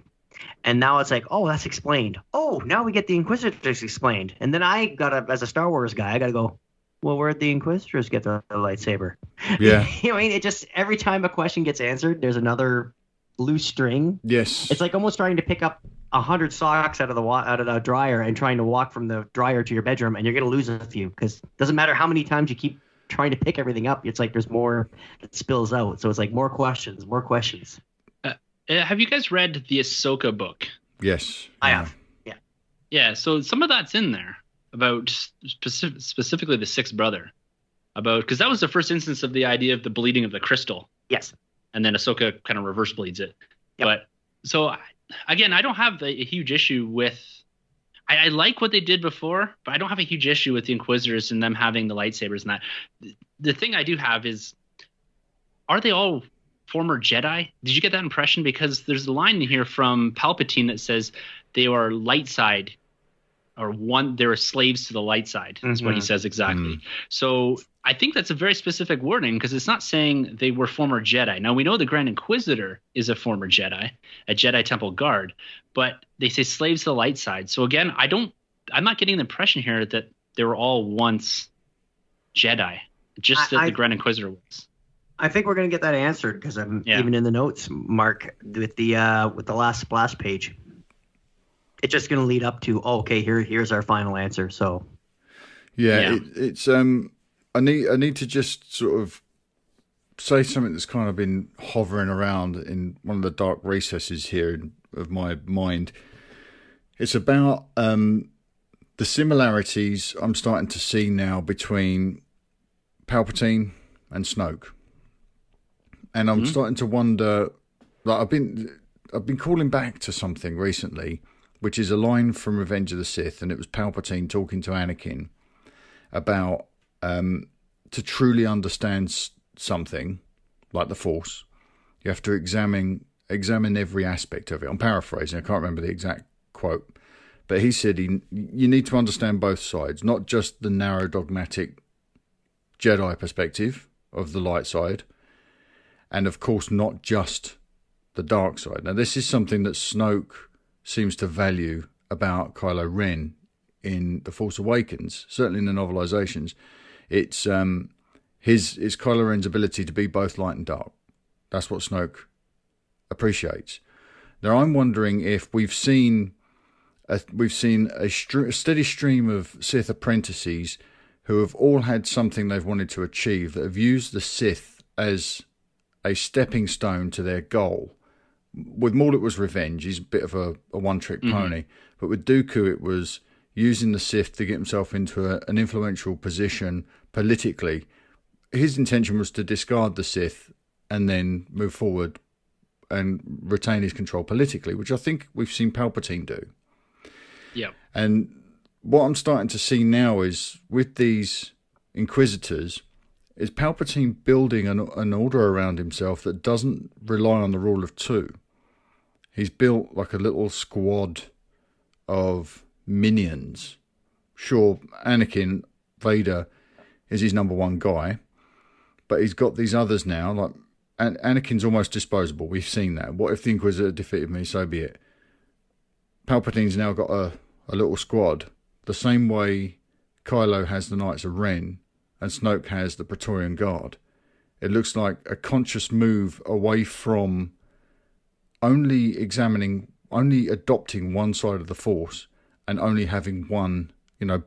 and now it's like, oh, that's explained. Oh, now we get the Inquisitors explained. And then I gotta, as a Star Wars guy, I gotta go, well, where'd the Inquisitors get the lightsaber? Yeah. You know what I mean? It just, every time a question gets answered, there's another loose string. Yes. It's like almost trying to pick up 100 socks out of the dryer and trying to walk from the dryer to your bedroom, and you're going to lose a few, because it doesn't matter how many times you keep trying to pick everything up. It's like there's more that spills out. So it's like more questions. Have you guys read the Ahsoka book? Yes. I have. Yeah. Yeah. So some of that's in there about specifically the sixth brother, because that was the first instance of the idea of the bleeding of the crystal. Yes. And then Ahsoka kind of reverse bleeds it. Yep. But so again, I don't have a huge issue with. I like what they did before, but I don't have a huge issue with the Inquisitors and them having the lightsabers and that. The thing I do have is, are they all former Jedi? Did you get that impression? Because there's a line in here from Palpatine that says they are light side, or they were slaves to the light side. That's what he says exactly. So I think that's a very specific wording, because it's not saying they were former Jedi. Now, we know the Grand Inquisitor is a former Jedi, a Jedi Temple guard, but they say slaves to the light side. So again, I'm not getting the impression here that they were all once Jedi, just that the Grand Inquisitor was. I think we're going to get that answered, because I'm even in the notes, Mark, with the last splash page. It's just going to lead up to, here's our final answer. So it's I need to just sort of say something that's kind of been hovering around in one of the dark recesses here of my mind. It's about the similarities I'm starting to see now between Palpatine and Snoke, and I'm starting to wonder. Like I've been calling back to something recently, which is a line from Revenge of the Sith, and it was Palpatine talking to Anakin about to truly understand something like the Force, you have to examine every aspect of it. I'm paraphrasing, I can't remember the exact quote, but he said you need to understand both sides, not just the narrow dogmatic Jedi perspective of the light side, and of course not just the dark side. Now this is something that Snoke seems to value about Kylo Ren in The Force Awakens, certainly in the novelizations. It's his Kylo Ren's ability to be both light and dark. That's what Snoke appreciates. Now I'm wondering if we've seen a steady stream of Sith apprentices who have all had something they've wanted to achieve, that have used the Sith as a stepping stone to their goal. With Maul, it was revenge. He's a bit of a one-trick pony. But with Dooku, it was using the Sith to get himself into an influential position politically. His intention was to discard the Sith and then move forward and retain his control politically, which I think we've seen Palpatine do. Yeah. And what I'm starting to see now is, with these Inquisitors, is Palpatine building an order around himself that doesn't rely on the rule of two. He's built like a little squad of minions. Sure, Anakin, Vader, is his number one guy, but he's got these others now. Like, Anakin's almost disposable. We've seen that. What if the Inquisitor defeated me? So be it. Palpatine's now got a little squad, the same way Kylo has the Knights of Ren and Snoke has the Praetorian Guard. It looks like a conscious move away from only adopting one side of the Force and only having one,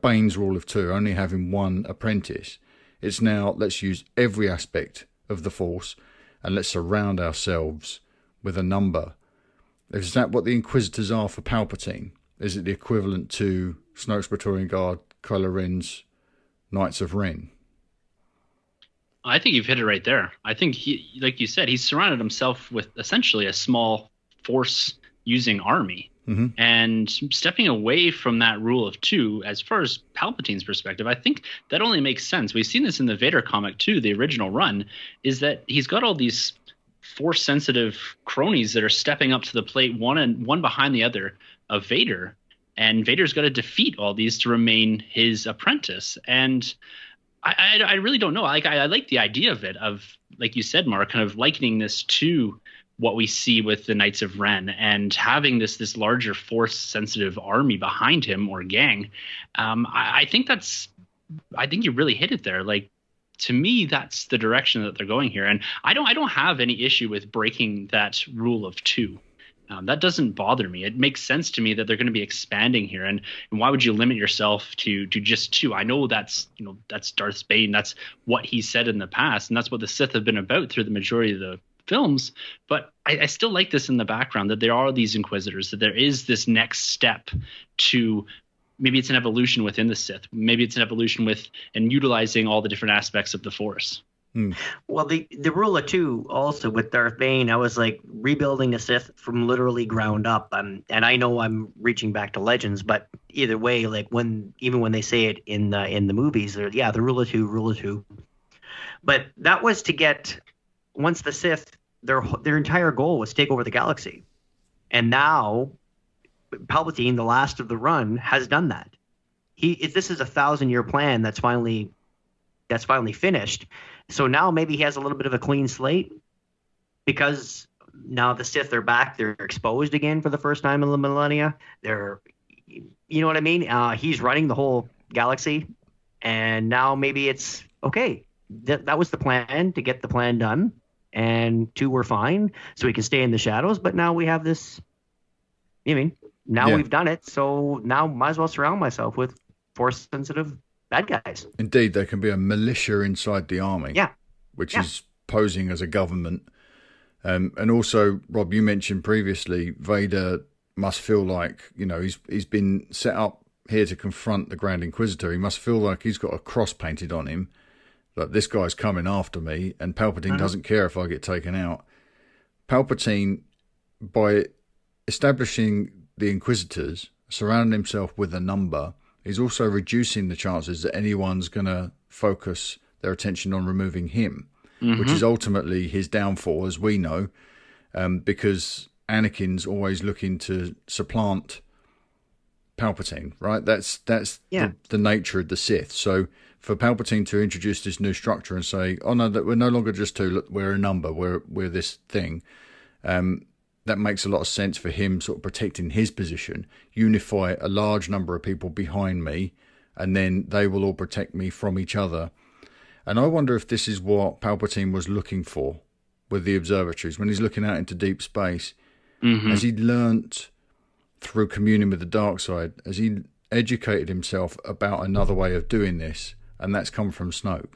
Bane's rule of two, only having one apprentice. It's now, let's use every aspect of the Force and let's surround ourselves with a number. Is that what the Inquisitors are for Palpatine? Is it the equivalent to Snoke's Praetorian Guard, Kylo Ren's Knights of Ren? I think you've hit it right there. I think he, like you said, he's surrounded himself with essentially a small force-using army. Mm-hmm. And stepping away from that rule of two, as far as Palpatine's perspective, I think that only makes sense. We've seen this in the Vader comic too, the original run, is that he's got all these force-sensitive cronies that are stepping up to the plate, one behind the other of Vader. And Vader's got to defeat all these to remain his apprentice. And I really don't know. Like I like the idea of it, of like you said, Mark, kind of likening this to what we see with the Knights of Ren and having this larger force sensitive army behind him or gang. I think you really hit it there. Like, to me, that's the direction that they're going here. And I don't have any issue with breaking that rule of two. That doesn't bother me. It makes sense to me that they're going to be expanding here. And why would you limit yourself to just two? I know that's Darth Bane. That's what he said in the past. And that's what the Sith have been about through the majority of the films. But I still like this in the background, that there are these Inquisitors, that there is this next step to, maybe it's an evolution within the Sith. Maybe it's an evolution with and utilizing all the different aspects of the Force. Well, the rule of two also with Darth Bane, I was like rebuilding the Sith from literally ground up. And I know I'm reaching back to Legends, but either way, like even when they say it in the movies, the rule of two. But that was to get, once the Sith, their entire goal was to take over the galaxy, and now Palpatine, the last of the run, has done that. This is a 1,000-year plan that's finally finished. So now maybe he has a little bit of a clean slate, because now the Sith are back. They're exposed again for the first time in the millennia. You know what I mean? He's running the whole galaxy, and now maybe it's okay. That was the plan, to get the plan done, and two were fine, so he can stay in the shadows. But now we have this. We've done it, so now might as well surround myself with force-sensitive bad guys. Indeed, there can be a militia inside the army, which is posing as a government. And also, Rob, you mentioned previously, Vader must feel like, he's been set up here to confront the Grand Inquisitor. He must feel like he's got a cross painted on him, like this guy's coming after me, and Palpatine doesn't care if I get taken out. Palpatine, by establishing the Inquisitors, surrounding himself with a number, is also reducing the chances that anyone's going to focus their attention on removing him, which is ultimately his downfall, as we know, because Anakin's always looking to supplant Palpatine, right? That's the nature of the Sith. So for Palpatine to introduce this new structure and say, oh no, that we're no longer just two, look, we're a number, we're this thing, that makes a lot of sense for him, sort of protecting his position, unify a large number of people behind me, and then they will all protect me from each other. And I wonder if this is what Palpatine was looking for with the observatories, when he's looking out into deep space. As he learnt through communing with the dark side, as he educated himself about another way of doing this, and that's come from Snoke.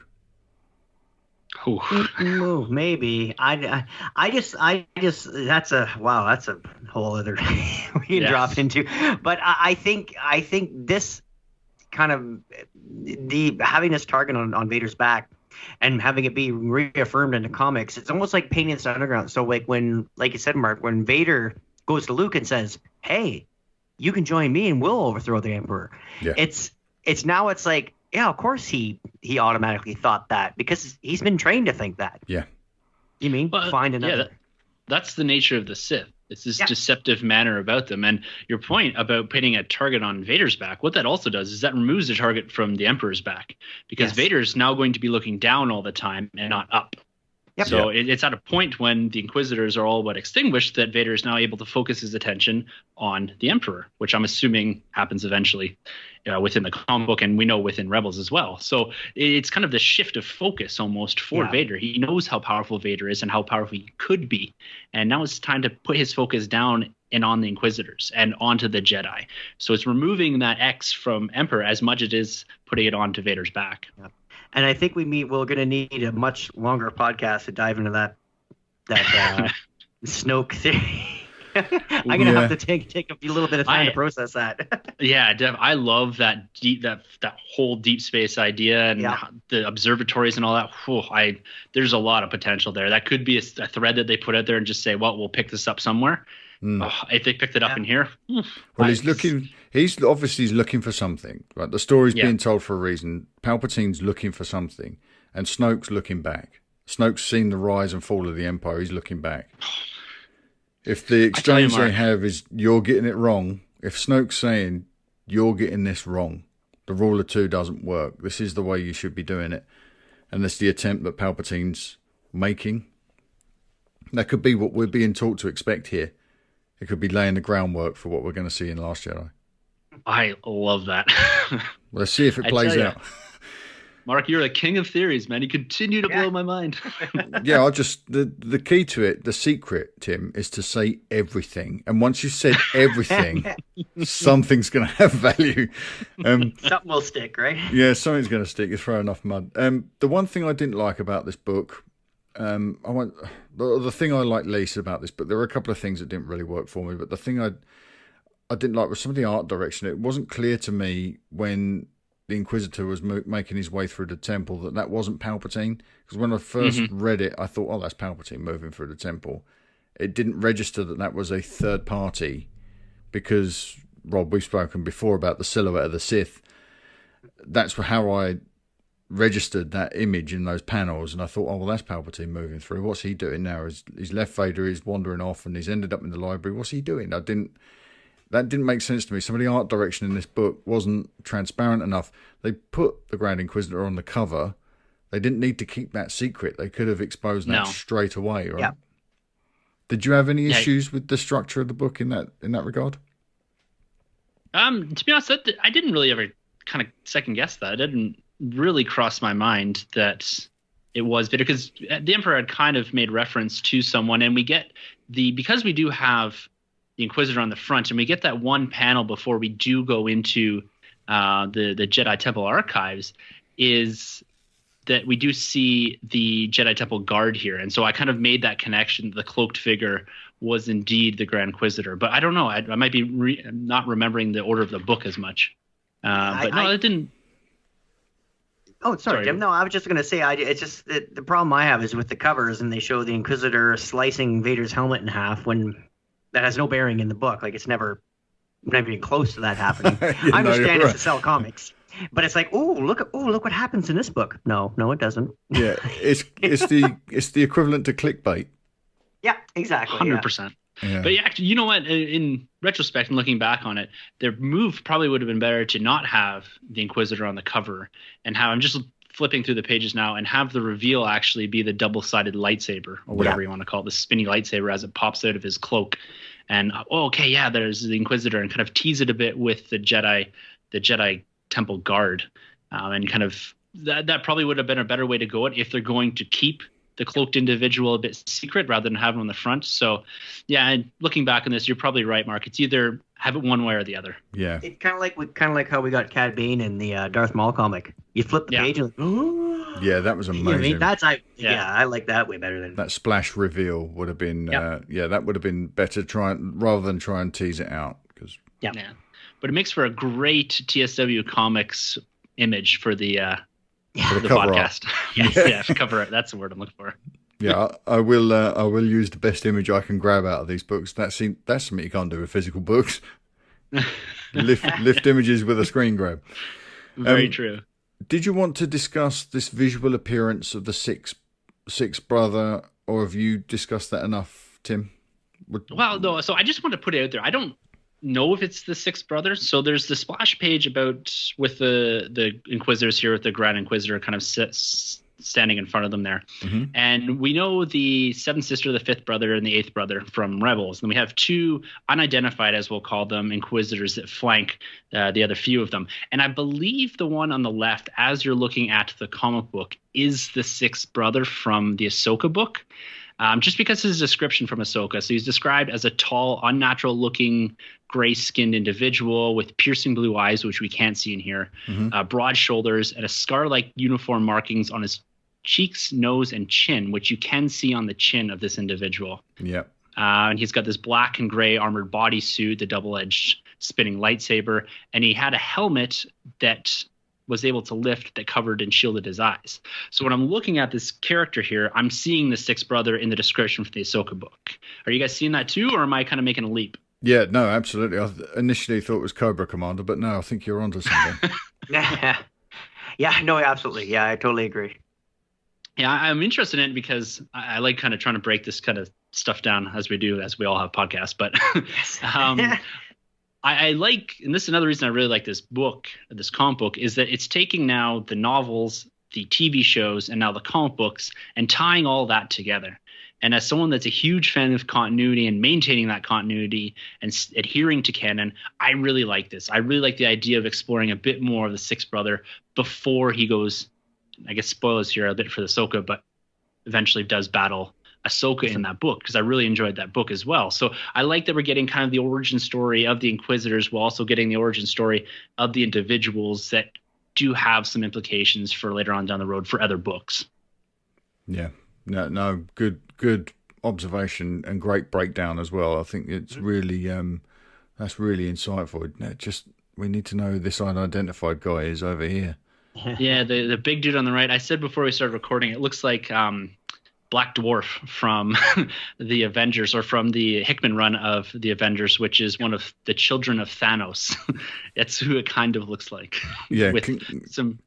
Maybe I just that's a whole other we can drop into. But I think this kind of having this target on Vader's back and having it be reaffirmed in the comics, it's almost like painting this underground. So like you said, Mark, when Vader goes to Luke and says, "Hey, you can join me and we'll overthrow the Emperor," it's like, yeah, of course he automatically thought that, because he's been trained to think that. Yeah. You mean find another? Yeah, that's the nature of the Sith. It's this deceptive manner about them. And your point about putting a target on Vader's back, what that also does is that removes the target from the Emperor's back, because Vader's now going to be looking down all the time and not up. Yep. So it's at a point when the Inquisitors are all but extinguished that Vader is now able to focus his attention on the Emperor, which I'm assuming happens eventually within the comic book, and we know within Rebels as well. So it's kind of the shift of focus almost for Vader. He knows how powerful Vader is and how powerful he could be, and now it's time to put his focus down and on the Inquisitors and onto the Jedi. So it's removing that X from Emperor as much as it is putting it onto Vader's back. Yep. And I think we're going to need a much longer podcast to dive into that Snoke theory. I'm going to have to take a little bit of time to process that. I love that that whole deep space idea and the observatories and all that. There's a lot of potential there. That could be a thread that they put out there and just say, well, we'll pick this up somewhere. If they picked it up in here. Well, he's obviously looking for something. Right? The story's being told for a reason. Palpatine's looking for something, and Snoke's looking back. Snoke's seen the rise and fall of the Empire. He's looking back. If the exchange they have is you're getting it wrong, if Snoke's saying you're getting this wrong, The rule of two doesn't work. This is the way you should be doing it. And that's the attempt that Palpatine's making. That could be what we're being taught to expect here. It could be laying the groundwork for what we're going to see in Last Jedi. I love that. Let's see if it plays out. Mark, you're a king of theories, man. You continue to blow my mind. Yeah, the key to it, the secret, Tim, is to say everything. And once you've said everything, something's going to have value. Something will stick, right? Yeah, something's going to stick. You throw enough mud. The one thing I didn't like about this book, the thing I liked least about this book, there were a couple of things that didn't really work for me, but the thing I didn't like was some of the art direction. It wasn't clear to me when the Inquisitor was making his way through the temple that wasn't Palpatine, because when I first read it I thought, oh, that's Palpatine moving through the temple. It didn't register that was a third party, because Rob, we've spoken before about the silhouette of the Sith. That's how I registered that image in those panels, and I thought, oh well, that's Palpatine moving through. What's he doing now? He's left Vader, he's wandering off, and he's ended up in the library. What's he doing? That didn't make sense to me. Some of the art direction in this book wasn't transparent enough. They put the Grand Inquisitor on the cover. They didn't need to keep that secret. They could have exposed that straight away, right? Yeah. Did you have any issues with the structure of the book in that regard? To be honest, I didn't really ever kind of second guess that. It didn't really cross my mind that it was Vader, because the Emperor had kind of made reference to someone, and we get because we do have the Inquisitor on the front, and we get that one panel before we do go into the Jedi Temple archives, is that we do see the Jedi Temple guard here. And so I kind of made that connection. The cloaked figure was indeed the Grand Inquisitor, but I don't know. I might be not remembering the order of the book as much. It didn't. Oh, sorry, Jim. No, I was just going to say, it's just the problem I have is with the covers, and they show the Inquisitor slicing Vader's helmet in half when that has no bearing in the book. Like, it's never even close to that happening. I understand it's to sell comics, but it's like, look what happens in this book. No, it doesn't. Yeah, it's the equivalent to clickbait. Yeah, exactly. 100%. Yeah. But actually, you know what? In retrospect and looking back on it, their move probably would have been better to not have the Inquisitor on the cover, and have, I'm just flipping through the pages now, and have the reveal actually be the double-sided lightsaber, or whatever you want to call it, the spinny lightsaber as it pops out of his cloak. And there's the Inquisitor, and kind of tease it a bit with the Jedi Temple guard, and kind of that probably would have been a better way to go if they're going to keep the cloaked individual a bit secret rather than have him on the front. So, yeah, and looking back on this, you're probably right, Mark. It's either have it one way or the other. Yeah, it's kind of like how we got Cad Bane in the Darth Maul comic. You flip the page and yeah, that was amazing. You know what I mean? I like that way better than that splash reveal would have been. That would have been better rather than try and tease it out, because but it makes for a great TSW Comics image for the podcast. Cover it. That's the word I'm looking for. Yeah, I will use the best image I can grab out of these books. That's something you can't do with physical books. lift images with a screen grab. Very true. Did you want to discuss this visual appearance of the sixth brother, or have you discussed that enough, Tim? Well, no. So I just want to put it out there. I don't know if it's the sixth brother. So there's the splash page with the Inquisitors here, with the Grand Inquisitor kind of standing in front of them there. Mm-hmm. And we know the seventh sister, the fifth brother, and the eighth brother from Rebels. And we have two unidentified, as we'll call them, Inquisitors that flank the other few of them. And I believe the one on the left, as you're looking at the comic book, is the sixth brother from the Ahsoka book. Just because of his description from Ahsoka. So he's described as a tall, unnatural-looking, gray-skinned individual with piercing blue eyes, which we can't see in here, broad shoulders, and a scar-like uniform markings on his cheeks, nose, and chin, which you can see on the chin of this individual. Yep. And he's got this black and gray armored bodysuit, the double-edged spinning lightsaber, and he had a helmet that was able to lift that covered and shielded his eyes. So when I'm looking at this character here, I'm seeing the sixth brother in the description for the Ahsoka book. Are you guys seeing that too, or am I kind of making a leap? Yeah, no, absolutely. I initially thought it was Cobra Commander, but no, I think you're onto something. No, absolutely. Yeah, I totally agree. Yeah, I'm interested in it because I like kind of trying to break this kind of stuff down as we all have podcasts. But I like, and this is another reason I really like this book, this comic book, is that it's taking now the novels, the TV shows, and now the comic books and tying all that together. And as someone that's a huge fan of continuity and maintaining that continuity and adhering to canon, I really like this. I really like the idea of exploring a bit more of the Sixth Brother before he goes, I guess spoilers here a bit for the Ahsoka, but eventually does battle Ahsoka in that book, because I really enjoyed that book as well. So I like that we're getting kind of the origin story of the Inquisitors while also getting the origin story of the individuals that do have some implications for later on down the road for other books. Yeah. No, good observation and great breakdown as well. I think it's really that's really insightful. Just we need to know who this unidentified guy is over here. Yeah, the big dude on the right. I said before we started recording, it looks like Black Dwarf from the Avengers, or from the Hickman run of the Avengers, which is one of the children of Thanos. That's who it kind of looks like. Yeah, with some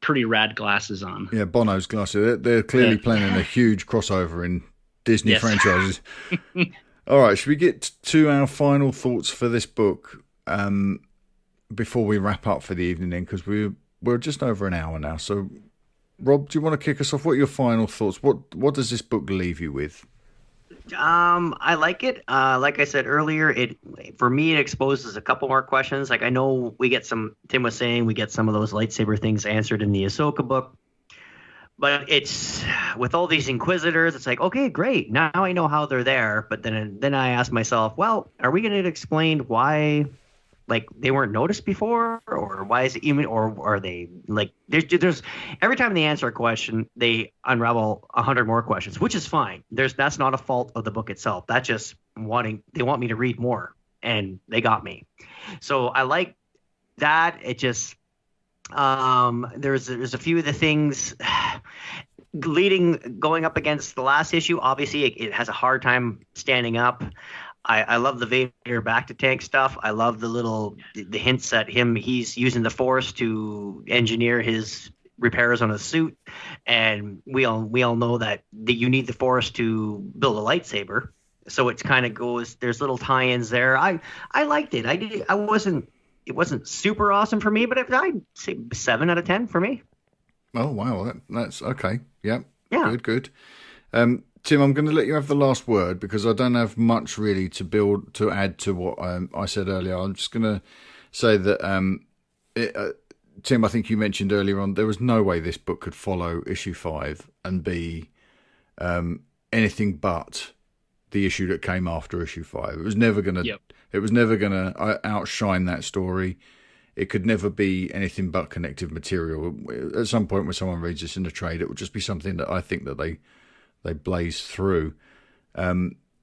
pretty rad glasses on. Yeah, Bono's glasses. They're clearly planning a huge crossover in Disney franchises. All right, should we get to our final thoughts for this book before we wrap up for the evening then? Because we're just over an hour now. So, Rob, do you want to kick us off? What are your final thoughts? What does this book leave you with? I like it. Like I said earlier, for me it exposes a couple more questions. Like I know we get some. Tim was saying we get some of those lightsaber things answered in the Ahsoka book, but it's with all these Inquisitors. It's like, okay, great. Now I know how they're there. But then I ask myself, well, are we going to explain why? Like they weren't noticed before, or why is it even, or are they like there's every time they answer a question, they unravel 100 more questions, which is fine. That's not a fault of the book itself. That's just they want me to read more, and they got me. So I like that. It just there's a few of the things going up against the last issue. Obviously, it has a hard time standing up. I love the Vader back to tank stuff. I love the hints at he's using the Force to engineer his repairs on his suit, and we all know that you need the Force to build a lightsaber. So it's kind of goes. There's little tie-ins there. I liked it. It wasn't super awesome for me, but I'd say 7 out of 10 for me. Oh wow, that's okay. Yep. Yeah. Good. Tim, I'm going to let you have the last word because I don't have much really to add to what I said earlier. I'm just going to say that, Tim, I think you mentioned earlier on, there was no way this book could follow issue 5 and be anything but the issue that came after issue 5. It was never going to. Yep. It was never going to outshine that story. It could never be anything but connective material. At some point when someone reads this in the trade, it would just be something that I think that they blaze through.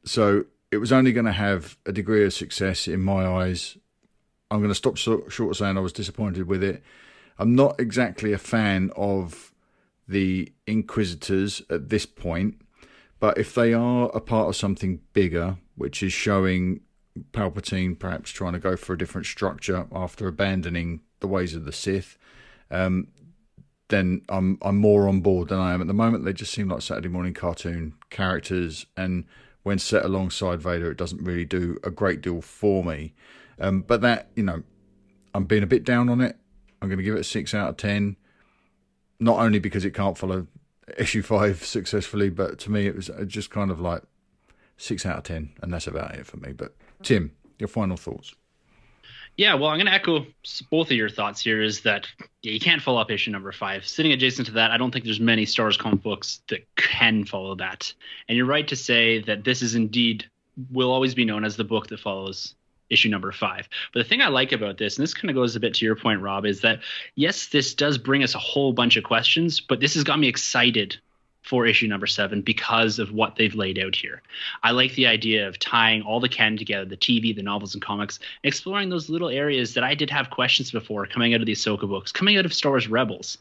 So it was only going to have a degree of success in my eyes. I'm going to stop short of saying I was disappointed with it. I'm not exactly a fan of the Inquisitors at this point, but if they are a part of something bigger, which is showing Palpatine perhaps trying to go for a different structure after abandoning the ways of the Sith, then I'm more on board than I am at the moment. They just seem like Saturday morning cartoon characters, and when set alongside Vader, it doesn't really do a great deal for me. But that, I'm being a bit down on it. I'm going to give it a 6 out of 10, not only because it can't follow issue 5 successfully, but to me it was just kind of like 6 out of 10, and that's about it for me. But Tim, your final thoughts? Yeah, well, I'm going to echo both of your thoughts here, is that you can't follow up issue number 5. Sitting adjacent to that, I don't think there's many Star Wars comic books that can follow that. And you're right to say that this is indeed, will always be known as the book that follows issue number 5. But the thing I like about this, and this kind of goes a bit to your point, Rob, is that, yes, this does bring us a whole bunch of questions, but this has got me excited for issue number 7 because of what they've laid out here. I like the idea of tying all the canon together, the TV, the novels and comics, exploring those little areas that I did have questions before coming out of the Ahsoka books, coming out of Star Wars Rebels.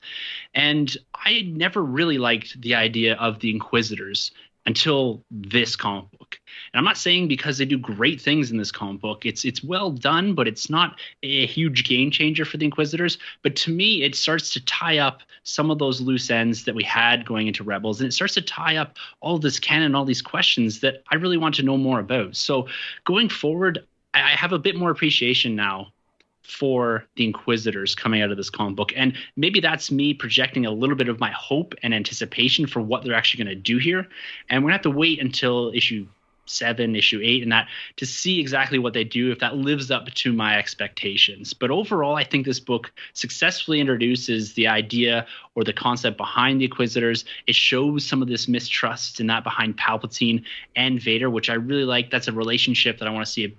And I never really liked the idea of the Inquisitors until this comic book. And I'm not saying because they do great things in this comic book. It's well done, but it's not a huge game changer for the Inquisitors. But to me, it starts to tie up some of those loose ends that we had going into Rebels. And it starts to tie up all this canon, all these questions that I really want to know more about. So going forward, I have a bit more appreciation now for the Inquisitors coming out of this comic book. And maybe that's me projecting a little bit of my hope and anticipation for what they're actually going to do here. And we're going to have to wait until issue 7, issue 8, and that to see exactly what they do, if that lives up to my expectations. But overall, I think this book successfully introduces the idea or the concept behind the Inquisitors. It shows some of this mistrust in that behind Palpatine and Vader, which I really like. That's a relationship that I want to see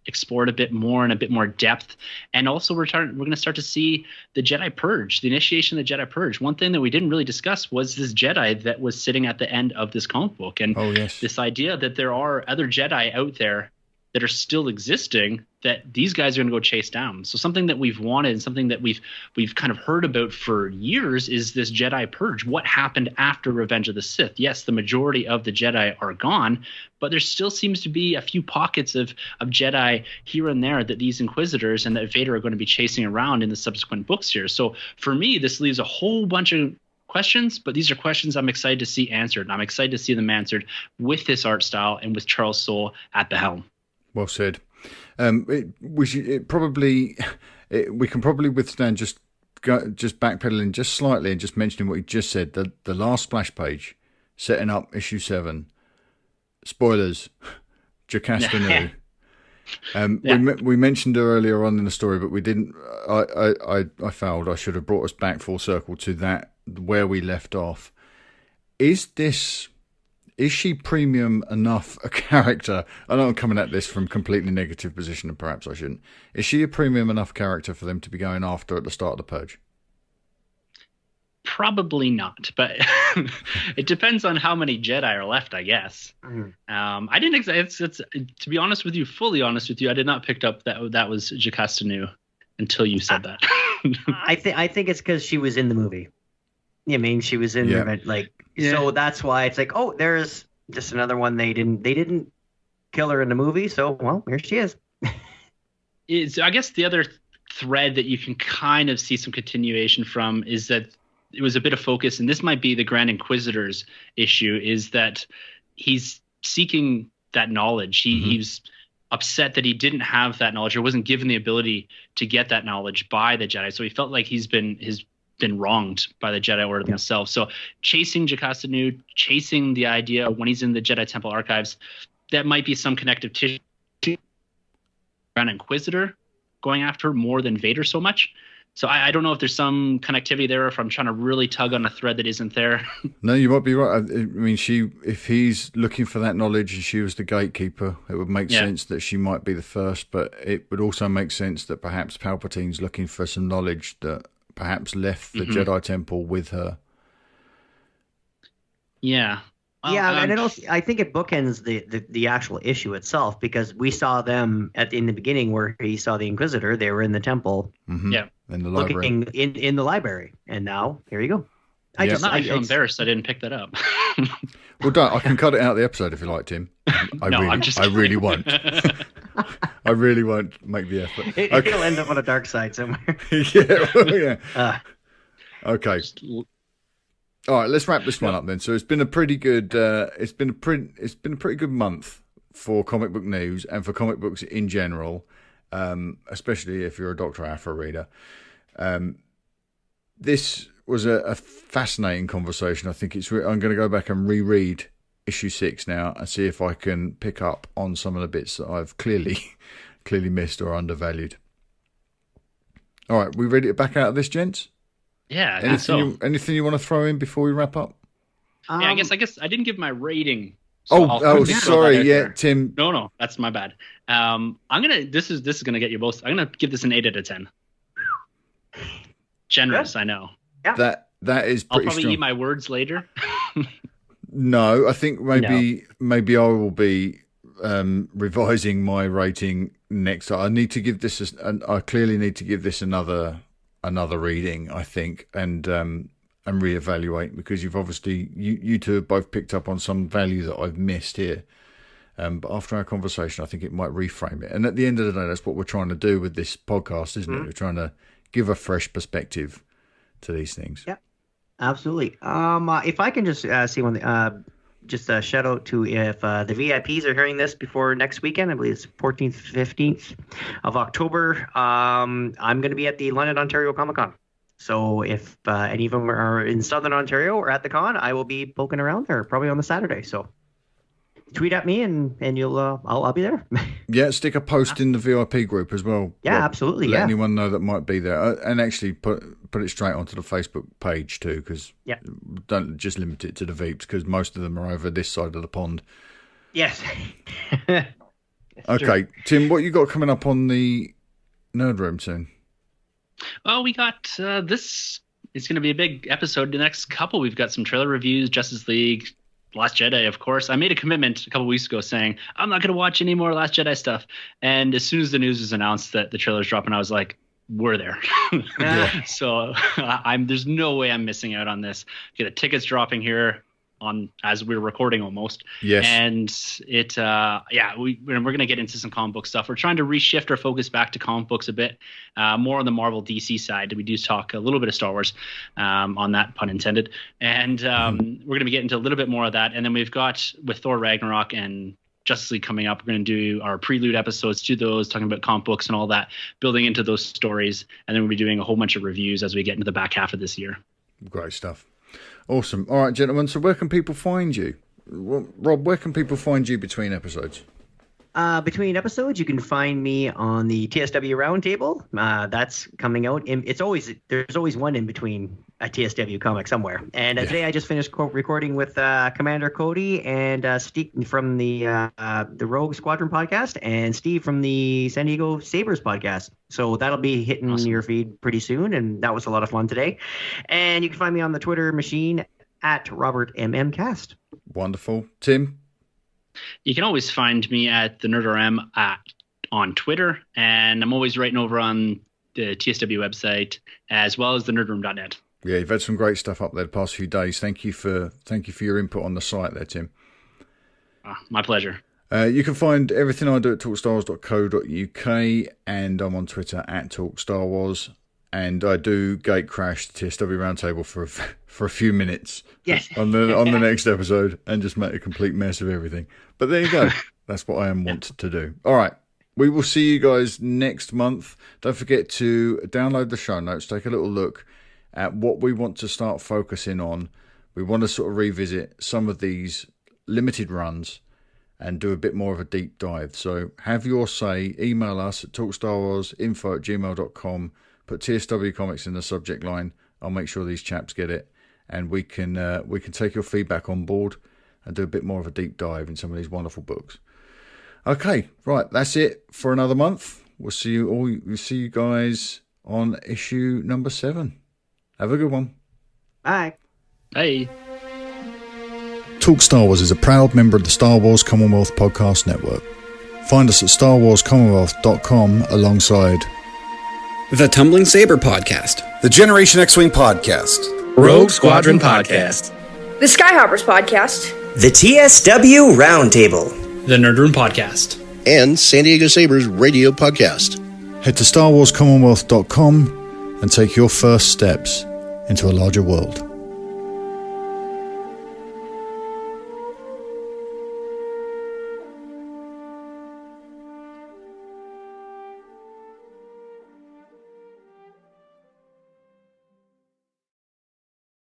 explored a bit more in a bit more depth. And also we're going to start to see the Jedi Purge, the initiation of the Jedi Purge. One thing that we didn't really discuss was this Jedi that was sitting at the end of this comic book. And this idea that there are other Jedi out there that are still existing that these guys are going to go chase down. So something that we've wanted and something that we've kind of heard about for years is this Jedi Purge. What happened after Revenge of the Sith? Yes, the majority of the Jedi are gone, but there still seems to be a few pockets of Jedi here and there that these Inquisitors and that Vader are going to be chasing around in the subsequent books here. So for me, this leaves a whole bunch of questions, but these are questions I'm excited to see answered. And I'm excited to see them answered with this art style and with Charles Soule at the helm. Well said. We can probably withstand just backpedaling just slightly and just mentioning what you just said. The last splash page, setting up issue 7. Spoilers, Jocasta Nu. We mentioned her earlier on in the story, but we didn't. I failed. I should have brought us back full circle to that where we left off. Is she premium enough a character? I know I'm coming at this from completely negative position, and perhaps I shouldn't. Is she a premium enough character for them to be going after at the start of the Purge? Probably not, but it depends on how many Jedi are left, I guess. I didn't. To be honest with you, fully honest with you, I did not pick up that was Jocasta Nu until you said that. I think it's because she was in the movie. I mean, she was in so that's why it's like, oh, there's just another one. They didn't kill her in the movie, so well, here she is. I guess the other thread that you can kind of see some continuation from is that it was a bit of focus, and this might be the Grand Inquisitor's issue, is that he's seeking that knowledge. He's upset that he didn't have that knowledge or wasn't given the ability to get that knowledge by the Jedi. So he felt like he's been wronged by the Jedi Order themselves. So chasing Jocasta Nu, chasing the idea when he's in the Jedi Temple archives, that might be some connective tissue around Inquisitor going after her more than Vader so much. So I don't know if there's some connectivity there, or if I'm trying to really tug on a thread that isn't there. No, you might be right. I mean, if he's looking for that knowledge and she was the gatekeeper, it would make sense that she might be the first, but it would also make sense that perhaps Palpatine's looking for some knowledge that perhaps left the Jedi Temple with her. Yeah. Well, and it also, I think it bookends the actual issue itself, because we saw them in the beginning where he saw the Inquisitor. They were in the temple, in the library, looking in the library, and now here you go. I feel embarrassed I didn't pick that up. Well, don't. I can cut it out of the episode if you like, Tim. I really won't. I really won't make the effort. It'll end up on a dark side somewhere. Okay. All right, let's wrap this one up then. So it's been a pretty good. It's been a pretty good month for comic book news and for comic books in general, especially if you're a Dr. Aphra reader. This was a fascinating conversation. I think I'm going to go back and reread issue 6 now and see if I can pick up on some of the bits that I've clearly missed or undervalued. All right, we ready to back out of this, gents? Yeah. Anything you want to throw in before we wrap up? I guess I didn't give my rating. So sorry. Yeah, Tim. No, that's my bad. This is gonna get you both. I'm gonna give this an 8 out of 10. Generous, I know. Yeah. That is pretty I'll probably strong. eat my words later. No, I think maybe I will be revising my rating next. I need to give this. I clearly need to give this another reading, I think, and reevaluate, because you've obviously you two have both picked up on some value that I've missed here. But after our conversation, I think it might reframe it. And at the end of the day, that's what we're trying to do with this podcast, isn't it? We're trying to give a fresh perspective to these things. Yeah, absolutely. If I can just see one, just a shout out to if the VIPs are hearing this before next weekend, I believe it's 14th, 15th of October. I'm going to be at the London, Ontario ComicCon. So if any of them are in Southern Ontario or at the con, I will be poking around there probably on the Saturday. So tweet at me and you'll I'll be there. Yeah, stick a post in the VIP group as well. Yeah, Rob. absolutely. Let Yeah, anyone know that might be there, and actually put it straight onto the Facebook page too, because don't just limit it to the Veeps, because most of them are over this side of the pond. Yes. Okay, Tim, what you got coming up on the Nerd Room soon? Well, we got this. It's going to be a big episode. The next couple, we've got some trailer reviews, Justice League, Last Jedi, of course. I made a commitment a couple weeks ago saying I'm not going to watch any more Last Jedi stuff. And as soon as the news was announced that the trailer's dropping, I was like, we're there. So there's no way I'm missing out on this. Get the tickets dropping here on as we're recording almost. Yes. And it we're going to get into some comic book stuff. We're trying to reshift our focus back to comic books a bit, more on the Marvel DC side. We do talk a little bit of Star Wars, on that, pun intended. And we're going to be getting into a little bit more of that. And then we've got with Thor Ragnarok and Justice League coming up, we're going to do our prelude episodes to those, talking about comic books and all that, building into those stories. And then we'll be doing a whole bunch of reviews as we get into the back half of this year. Great stuff. Awesome. All right, gentlemen. So where can people find you? Rob, where can people find you between episodes? Between episodes, you can find me on the TSW Roundtable. That's coming out. There's always one in between a TSW comic somewhere. And today I just finished recording with Commander Cody and Steve from the Rogue Squadron podcast and Steve from the San Diego Sabres podcast. So that'll be hitting your feed pretty soon, and that was a lot of fun today. And you can find me on the Twitter machine at RobertMMCast. Wonderful. Tim? You can always find me at the NerdRM on Twitter, and I'm always writing over on the TSW website as well as the nerdroom.net. Yeah, you've had some great stuff up there the past few days. Thank you for your input on the site there, Tim. My pleasure. You can find everything I do at talkstarwars.co.uk, and I'm on Twitter at talkstarwars. And I do gate crash the TSW Roundtable for a few minutes on the next episode and just make a complete mess of everything. But there you go. That's what I am want to do. All right. We will see you guys next month. Don't forget to download the show notes. Take a little look at what we want to start focusing on. We want to sort of revisit some of these limited runs and do a bit more of a deep dive. So have your say. Email us at talkstarwarsinfo@gmail.com. Put TSW Comics in the subject line. I'll make sure these chaps get it, and we can take your feedback on board and do a bit more of a deep dive in some of these wonderful books. Okay, right, that's it for another month. We'll see you guys on issue number 7. Have a good one. Bye. Bye. Talk Star Wars is a proud member of the Star Wars Commonwealth Podcast Network. Find us at StarWarsCommonwealth.com alongside The Tumbling Saber Podcast, the Generation X-Wing Podcast, Rogue Squadron Podcast, the Skyhoppers Podcast, the TSW Roundtable, the Nerdroom Podcast, and San Diego Sabres Radio Podcast. Head to StarWarsCommonwealth.com and take your first steps into a larger world.